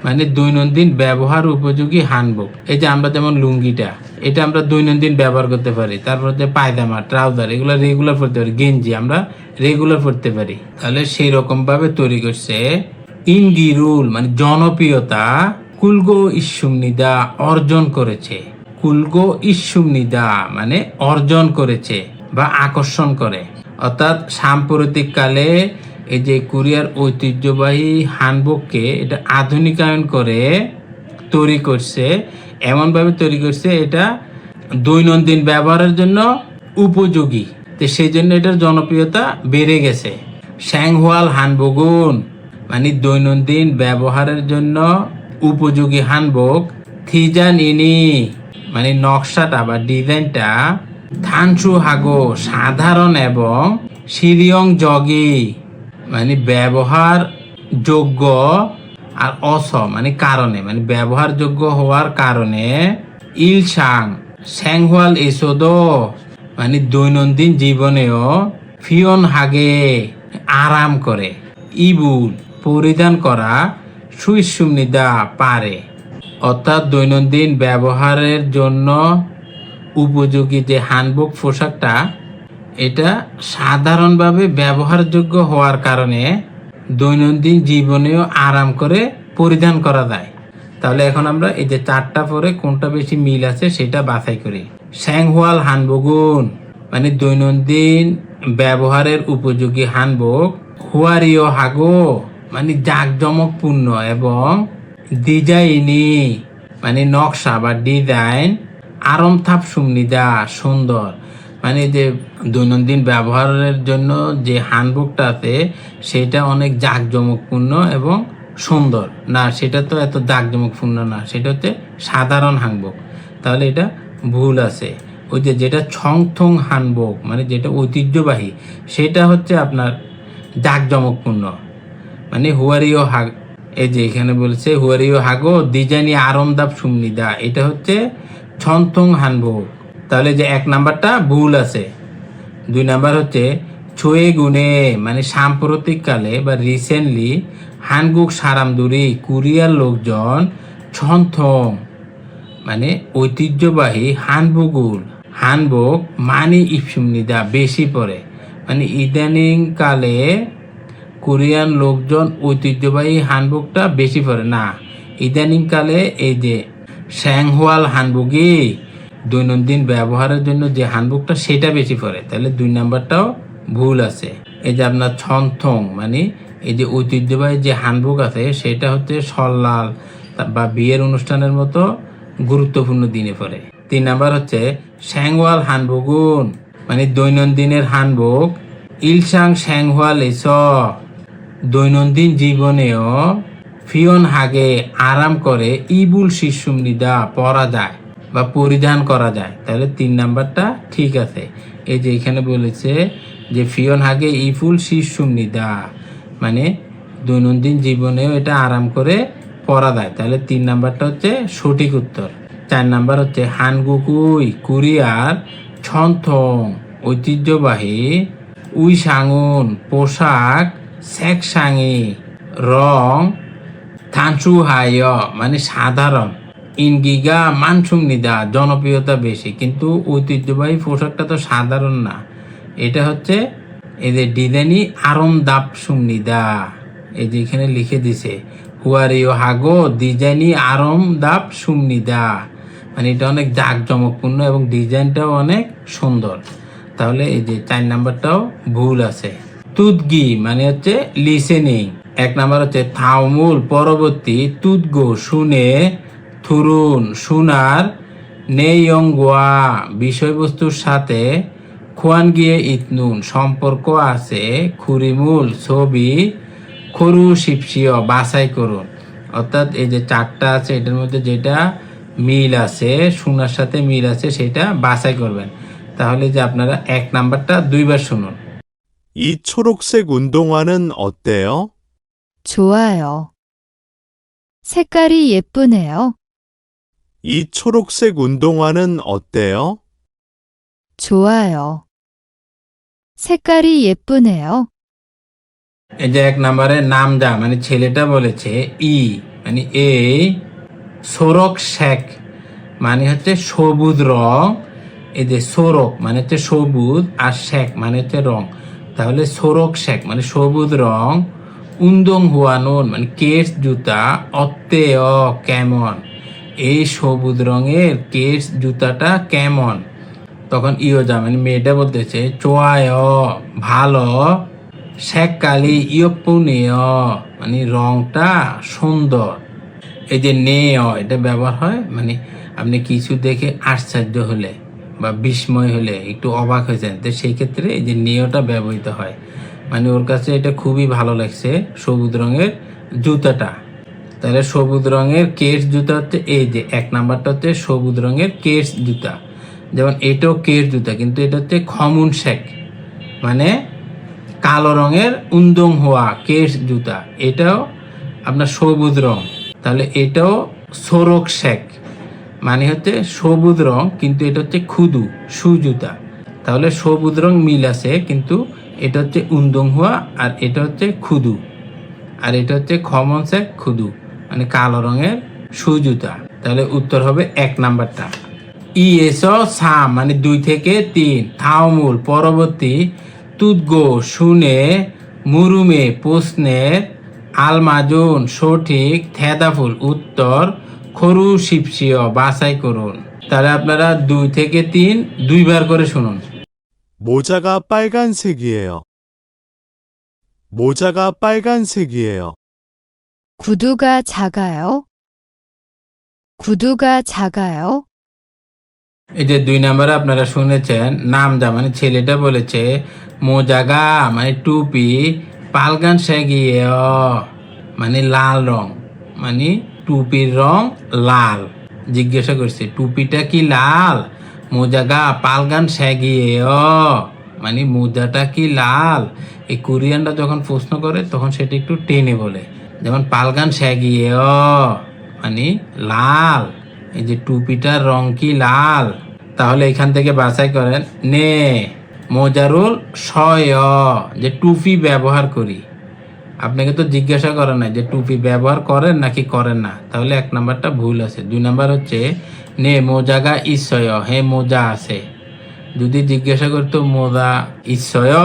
মানে দৈনন্দিন ব্যবহার উপযোগী হানবক। এই যে আমরা যেমন লুঙ্গিটা, এটা আমরা দৈনন্দিন ব্যবহার করতে পারি। তারপর যে পায়জামা, ট্রাউজার, এগুলো রেগুলার পরতে পারি। গেঞ্জি আমরা রেগুলার পরতে পারি। তাহলে সেই রকম ভাবে তৈরি করছে। ইনগিরুল মানে জনপ্রিয়তা কুলগো ইসুমনিদা অর্জন করেছে। কুলগো ইসুমনিদা মানে অর্জন করেছে বা আকর্ষণ করে। অর্থাৎ সাম্প্রতিককালে এই যে কোরিয়ার ঐতিহ্যবাহী হানবককে এটা আধুনিকায়ন করে তৈরি করছে, এমনভাবে তৈরি করছে এটা দৈনন্দিন ব্যবহারের জন্য উপযোগী। তো সেই জন্য এটার জনপ্রিয়তা বেড়ে গেছে। স্যাংহওয়াল হানবগুন মানে দৈনন্দিন ব্যবহারের জন্য উপযোগী হানবক। থিজান ইনি মানে নকশাটা বা ডিজাইনটা, থানসু হাগো সাধারণ এবং সিরিয়ং জগি মানে ব্যবহার যোগ্য, আর অস মানে কারণে মানে ব্যবহারযোগ্য হওয়ার কারণে, ইলসাং স্যাংহওয়াল এসোদো মানে দৈনন্দিন জীবনেও, ফিয়ন হাগে আরাম করে, ইবুল পরিধান করা, সুইসুমনিদা পারে। অর্থাৎ দৈনন্দিন ব্যবহারের জন্য উপযোগী যে হানবক পোশাকটা, এটা সাধারণভাবে ব্যবহারযোগ্য হওয়ার কারণে দৈনন্দিন জীবনেও আরাম করে পরিধান করা যায়। তাহলে এখন আমরা এই যে চারটা পরে কোনটা বেশি মিল আছে সেটা বাছাই করি। স্যাংহওয়াল হানবগুন মানে দৈনন্দিন ব্যবহারের উপযোগী হানবক। হুয়ারিও হাগো মানে জাঁকজমকপূর্ণ এবং ডিজাইনি মানে নকশা বা ডিজাইন, আরমথাপ সুমনিদা সুন্দর মানে যে দৈনন্দিন ব্যবহারের জন্য যে হানবকটা আছে সেটা অনেক জাঁকজমকপূর্ণ এবং সুন্দর। না, সেটা তো এত জাঁকজমকপূর্ণ না, সেটা হচ্ছে সাধারণ হানবক। তাহলে এটা ভুল আছে। ওই যে যেটা ছংথং হানবক মানে যেটা ঐতিহ্যবাহী, সেটা হচ্ছে আপনার জাঁকজমকপূর্ণ মানে হুয়ারিও হাগ। এই যে এখানে বলছে হুয়ারিও হাগো ডিজাইনি আরমদাপ সুমনিদা, এটা হচ্ছে ছংথং হানবক। তাহলে যে এক নাম্বারটা ভুল আছে। দুই নাম্বার হচ্ছে ছোয়ে গুনে মানে সাম্প্রতিককালে বা রিসেন্টলি হানগুক সারামদুরি কোরিয়ার লোকজন ছন্থং মানে ঐতিহ্যবাহী হানবক মানি ইপসুমনিদা বেশি পরে, মানে ইদানিং কালে কোরিয়ান লোকজন ঐতিহ্যবাহী হানবকটা বেশি পরে না। ইদানিং কালে এই যে স্যাংহওয়াল হানবগি দৈনন্দিন ব্যবহারের জন্য যে হানবকটা সেটা বেশি পরে। তাহলে দুই নাম্বারটাও ভুল আছে। এই যে আপনার ছন্থং মানে এই যে ঐতিহ্যবাহী যে হানবক আছে সেটা হচ্ছে সল্লাল বা বিয়ের অনুষ্ঠানের মতো গুরুত্বপূর্ণ দিনে পড়ে। তিন নাম্বার হচ্ছে স্যাংহওয়াল হানবগুন মানে দৈনন্দিনের হানবক। ইলসাং স্যাংহওয়াল এস দৈনন্দিন জীবনেও, ফিয়ন হাগে আরাম করে, ইবুল শিশুমনিদা পরা যায় বা পরিধান করা যায়। তাহলে তিন নাম্বারটা ঠিক আছে। এই যে এখানে বলেছে যে ফিয়ন হাগে ইফুল শিশুমনিদা মানে দৈনন্দিন জীবনেও এটা আরাম করে পরা যায়। তাহলে তিন নাম্বারটা হচ্ছে সঠিক উত্তর। চার নাম্বার হচ্ছে হানগুকুই কোরিয়ার ছন্থং ঐতিহ্যবাহী, উই সাঙুন পোশাক, সেকসাঙি রং, থানসু হায় মানে সাধারণ, ইনগিগা মানসুমনিদা জনপ্রিয়তা বেশি। কিন্তু ঐতিহ্যবাহী পোশাকটা তো সাধারণ না, এটা হচ্ছে এই যে ডিজাইনি আরমদাপ সুমনিদা। এই যে এখানে লিখে দিছে হুয়ারিও হাগো ডিজাইনি আরমদাপ সুমনিদা মানে এটা অনেক জাঁকজমকপূর্ণ এবং ডিজাইনটাও অনেক সুন্দর। তাহলে এই যে চার নাম্বারটাও ভুল আছে। তুদগি মানে হচ্ছে লিসেনিং। এক নাম্বার হচ্ছে থাউমুল পরবর্তী, তুদগো শুনে, থুরুন শোনার, নেইয়ংগোয়া বিষয়বস্তুর সাথে, খুয়ান গিয়ে ইতনুন সম্পর্ক আছে, খুরিমুল ছবি, খরু শিপসিও বাছাই করুন। অর্থাৎ এই যে চারটা আছে এটার মধ্যে যেটা মিল আছে, শোনার সাথে মিল আছে সেটা বাছাই করবেন। তাহলে যে আপনারা এক নাম্বারটা দুইবার শুনুন। 이 초록색 운동화는 어때요? 좋아요. 색깔이 예쁘네요. 이 초록색 운동화는 어때요? 좋아요. 색깔이 예쁘네요. এই যে এক নম্বরে নামদা মানে ছেলেটা বলেছে ই মানে এই সোরক শেখ মানে হচ্ছে সবুজ রং। এই যে সোরক মানে হচ্ছে সবুজ আর শেখ মানে হচ্ছে রং, তাহলে সোরক শেখ মানে সবুজ রং, উন্দং হুয়ানুন মানে কেস জুতা, অত্তেয় কেমন, এই সবুজ রঙের কেস জুতাটা কেমন। তখন ইয়োজা মানে মেয়েটা বলতেছে চোয়ায় ভালো, শেককালি ইয়পুনেয় মানে রংটা সুন্দর। এই যে নেয় এটা ব্যবহার হয় মানে আপনি কিছু দেখে আশ্চর্য হলে বা বিস্ময় হলে একটু অবাক হয়েছেন, তো সেই ক্ষেত্রে এই যে নেয়টা ব্যবহৃত হয়, মানে ওর কাছে এটা খুবই ভালো লাগছে সবুজ রঙের জুতাটা। তাহলে সবুজ রঙের কেস জুতা হচ্ছে এই যে এক নাম্বারটা হচ্ছে সবুজ রঙের কেস জুতা, যেমন এটাও কেস জুতা কিন্তু এটা হচ্ছে খমুন শেক মানে কালো রঙের উন্দং হওয়া কেস জুতা, এটাও আপনার সবুজ রং। তাহলে এটাও সোরক শেক মানে হচ্ছে সবুজ রং কিন্তু এটা হচ্ছে খুদু সু জুতা। তাহলে সবুজ রং মিল আছে কিন্তু এটা হচ্ছে উন্দং হওয়া আর এটা হচ্ছে খুদু, আর এটা হচ্ছে খমন শেক খুদু মানে কালো রঙের সু জুতা। তাহলে উত্তর হবে এক নাম্বারটা। ই এসো সা মানে 2 থেকে 3, থাওমুল পরবর্তী, তুদগো শুনে, মুরুমে প্রশ্নের, আলমাজুন সঠিক, থেদাফুল উত্তর, খরু শিপসিও বাছাই করুন। তাহলে আপনারা 2 থেকে 3 2বার করে শুনুন। 모자가 빨간색이에요. 모자가 빨간색이에요. 구두가 작아요. 구두가 작아요. এই যে 2 নম্বরে আপনারা শুনেছেন নামদা মানে ছেলেটা বলেছে মোজাগা মানে টুপি, পালগান শেগিয়ে মানে লাল রং, মানে টুপির রং লাল। জিজ্ঞাসা করছে টুপিটা কি লাল, মোজাগা পালগান শেগিয়ে মানে মোজাটা কি লাল। এই কোরিয়ানরা যখন প্রশ্ন করে তখন সেটা একটু টেনে বলে, যেমন পালগান শেগিয়ে মানে লাল, এই যে টুপিটার রং কি লাল। তাহলে এখান থেকে বাছাই করেন নে মোজারুল শয় যে টুপি ব্যবহার করি। আপনাকে তো জিজ্ঞাসা করেন না যে টুপি ব্যবহার করেন নাকি করেন না, তাহলে এক নাম্বারটা ভুল আছে। 2 নাম্বার হচ্ছে নে মোজাগা ইচ্ছয় হে মোজা আছে। যদি জিজ্ঞাসা করতো মোজা ইচ্ছয়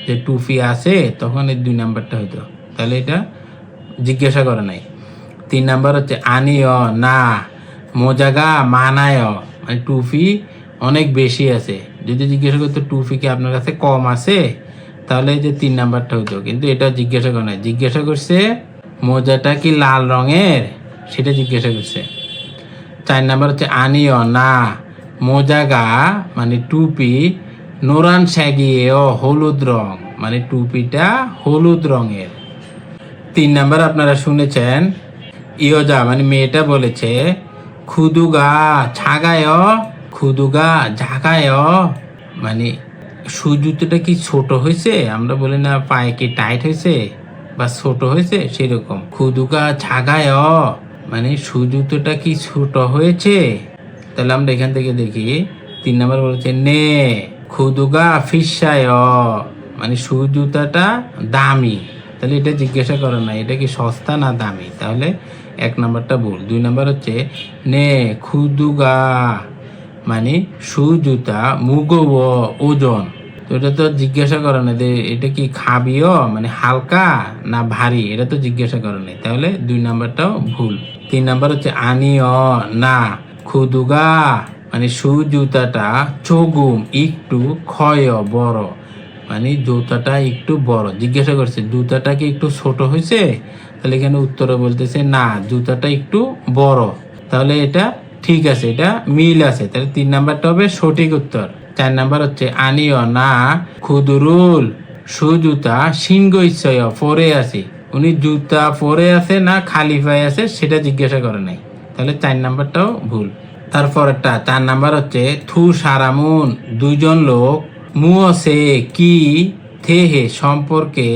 যে টুপি আছে তখন এই 2 নাম্বারটা হইতো, তাহলে এটা জিজ্ঞাসা করে নাই। 3 নাম্বার হচ্ছে আনিও না মোজাগা মানায় মানে টুপি অনেক বেশি আছে। যদি জিজ্ঞাসা করতো টুপি কি আপনার কাছে কম আছে তাহলে এই যে 3 নাম্বারটা হতো, কিন্তু এটা জিজ্ঞাসা করে নাই। জিজ্ঞাসা করছে মোজাটা কি লাল রঙের সেটা জিজ্ঞাসা করছে। 4 নাম্বার হচ্ছে আনিও না মোজাগা মানে টুপি, নোরান শ্যাগিয়ে হলুদ রং মানে টুপিটা হলুদ রঙের। 3 নাম্বার আপনারা শুনেছেন ইয়োজা মানে মেয়েটা বলেছে খুদুগা ছাগায়, খুদুগা ঝাগায় মানে সুজুতোটা কি ছোট হয়েছে, আমরা বলি না পায়ে কি টাইট হয়েছে বা ছোট হয়েছে, সেরকম খুদুগা ছাগায় মানে সুজুতোটা কি ছোট হয়েছে। তাহলে আমরা এখান থেকে দেখি 3 নাম্বার বলেছে নে খুদুগা ফিসায় মানে সুজুতাটা দামি, তাহলে এটা জিজ্ঞাসা করে না এটা কি সস্তা না দামি, তাহলে 1 নাম্বারটা ভুল। 2 নাম্বার হচ্ছে নে খুদুগা মানে সুজুতা মুগো ওজন, তো এটা তো জিজ্ঞাসা করে না যে এটা কি খাবিও মানে হালকা না ভারী, এটা তো জিজ্ঞাসা করে নাই, তাহলে 2 নাম্বারটাও ভুল। 3 নাম্বার হচ্ছে আনিও না খুদুগা মানে সুজুতাটা চগুম একটু ক্ষয় বড় মানে জুতাটা একটু বড়। জিজ্ঞাসা করছে জুতাটা কি একটু ছোট হয়েছে, তাহলে এখানে উত্তরে বলতেছে না জুতাটা একটু বড়, তাহলে এটা ঠিক আছে, এটা মিল আছে, তাহলে 3 নাম্বারটা হবে সঠিক উত্তর। 4 নাম্বার হচ্ছে আনিও না খুদুরুল সুজুতা সিংহ ইচ্ছয় পরে আছে, উনি জুতা পরে আছে না খালি পায়ে আছে সেটা জিজ্ঞাসা করে নাই, তাহলে 4 নাম্বারটাও ভুল। তারপর একটা 4 নাম্বার হচ্ছে থু সারামুন 2 জন লোক মুয়সে কি থেহে সম্পর্কে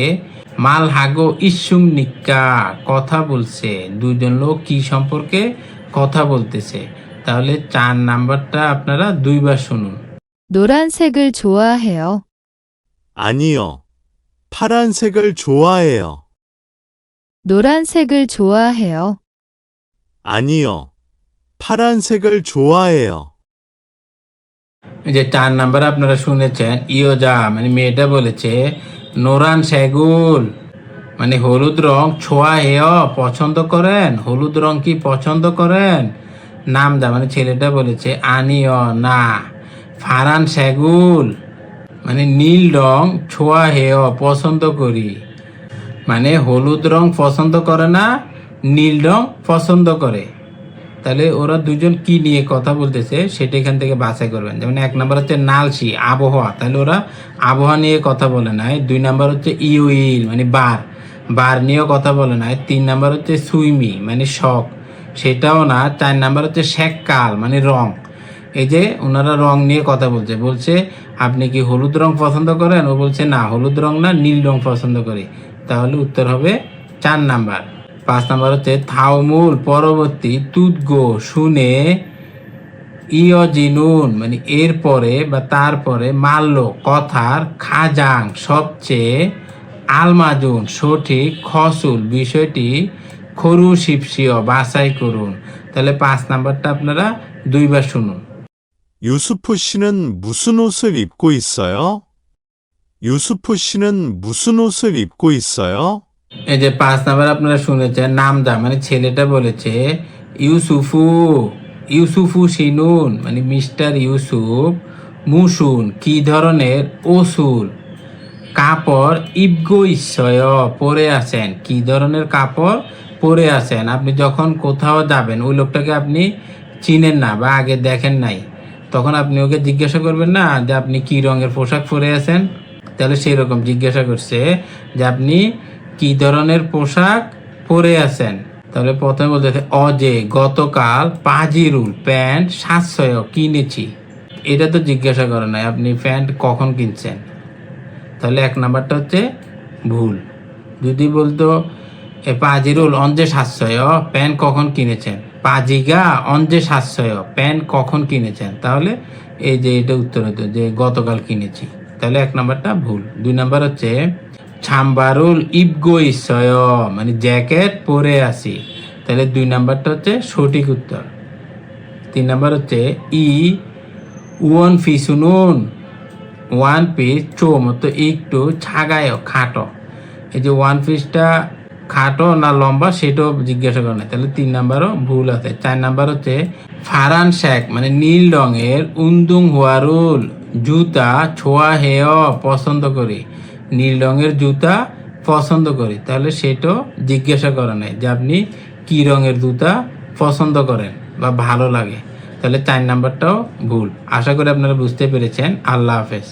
মাল হাগো ইসুম নিকা, কথা বলছে। দুজন লোক কি সম্পর্কে কথা বলতেছে। তাহলে 4 নাম্বারটা আপনারা 2বার শুনুন। 노란색을 좋아해요. 아니요. 파란색을 좋아해요. 노란색을 좋아해요. 아니요. 파란색을 좋아해요. এই যে 4 নাম্বার আপনারা শুনেছেন, ইয়োজা মানে মেয়েটা বলেছে নোরান সেগুল মানে হলুদ রং, ছোয়া হেয় পছন্দ করেন, হলুদ রং কি পছন্দ করেন। নামদা মানে ছেলেটা বলেছে আনিও না। ফারান সেগুল মানে নীল রং, ছোয়া হেয় পছন্দ করি, মানে হলুদ রং পছন্দ করে না, নীল রং পছন্দ করে। তাহলে ওরা দুজন কি নিয়ে কথা বলতেছে সেটা এখান থেকে বাছাই করবেন। যেমন 1 নাম্বার হচ্ছে নালসি আবহাওয়া, তাহলে ওরা আবহাওয়া নিয়ে কথা বলে নাই। 2 নাম্বার হচ্ছে ইউইল মানে বার নিয়েও কথা বলে নাই। 3 নাম্বার হচ্ছে সুইমি মানে শখ, সেটাও না। 4 নাম্বার হচ্ছে শেককাল মানে রং। এই যে ওনারা রং নিয়ে কথা বলছে আপনি কি হলুদ রং পছন্দ করেন, ও বলছে না হলুদ রং না, নীল রং পছন্দ করি। তাহলে উত্তর হবে 4 নাম্বার। 5 নাম্বার হচ্ছে থাউমুল পরবর্তী, তুদগো শুনে, ইয়জিনুন মানে এর পরে বা তারপরে, মাল্য কথার, খাজাং সবচেয়ে, আলমাজুন সঠিক, খসুল বিষয়টি, খরু শিপসিও বাছাই করুন। তাহলে 5 নাম্বারটা আপনারা 2বার শুনুন। 유수포 씨는 무슨 옷을 입고 있어요? 유수포 씨는 무슨 옷을 입고 있어요? এই যে 5 নাম্বার আপনারা শুনেছেন, নামদা মানে ছেলেটা বলেছে ইউসুফু সিনুন মানে মিস্টার ইউসুফ, মুসুন কি ধরনের, ওসুল কাপড়, ইবগো ইসয় পরে আছেন, কি ধরনের কাপড় পরে আছেন। আপনি যখন কোথাও যাবেন ওই লোকটাকে আপনি চিনেন না বা আগে দেখেন নাই, তখন আপনি ওকে জিজ্ঞাসা করবেন না যে আপনি কি রঙের পোশাক পরে আছেন। তাহলে সেই রকম জিজ্ঞাসা করছে যে আপনি কি ধরনের পোশাক পরে আছেন। তাহলে প্রথমে বলতেছে অজে গতকাল, পাজিরুল প্যান্ট, সাতশয় কিনেছি। এটা তো জিজ্ঞাসা করে নাই আপনি প্যান্ট কখন কিনছেন। তাহলে 1 নাম্বারটা হচ্ছে ভুল। যদি বলতো পাজিরুল অঞ্জে সাতশয় প্যান্ট কখন কিনেছেন, পাজিগা অঞ্জে সাতশয় প্যান্ট কখন কিনেছেন, তাহলে এই যে এটা উত্তর হতো যে গতকাল কিনেছি। তাহলে 1 নাম্বারটা ভুল। 2 নাম্বার হচ্ছে ছাম্বারুল ইবগো ইসয় মানে জ্যাকেট পরে আসি। তাহলে 2 নাম্বারটা হচ্ছে সঠিক উত্তর। 3 নাম্বার হচ্ছে ওয়ান ফিসুনুন, 1 পিস চো মতো একটু ছাগায় খাটো। এই যে 1 পিসটা খাটো না লম্বা সেটাও জিজ্ঞাসা করে না, তাহলে 3 নাম্বারও ভুল আছে। 4 নাম্বার হচ্ছে ফারান শেক মানে নীল রঙের, উন্দুং হুয়ারুল জুতা, ছোয়া হেয় পছন্দ করি, নীল রঙের জুতা পছন্দ করি। তাহলে সেটাও জিজ্ঞাসা করে নাই যে আপনি কি রঙের জুতা পছন্দ করেন বা ভালো লাগে। তাহলে 4 নাম্বারটাও ভুল। আশা করি আপনারা বুঝতে পেরেছেন। আল্লাহ হাফেজ।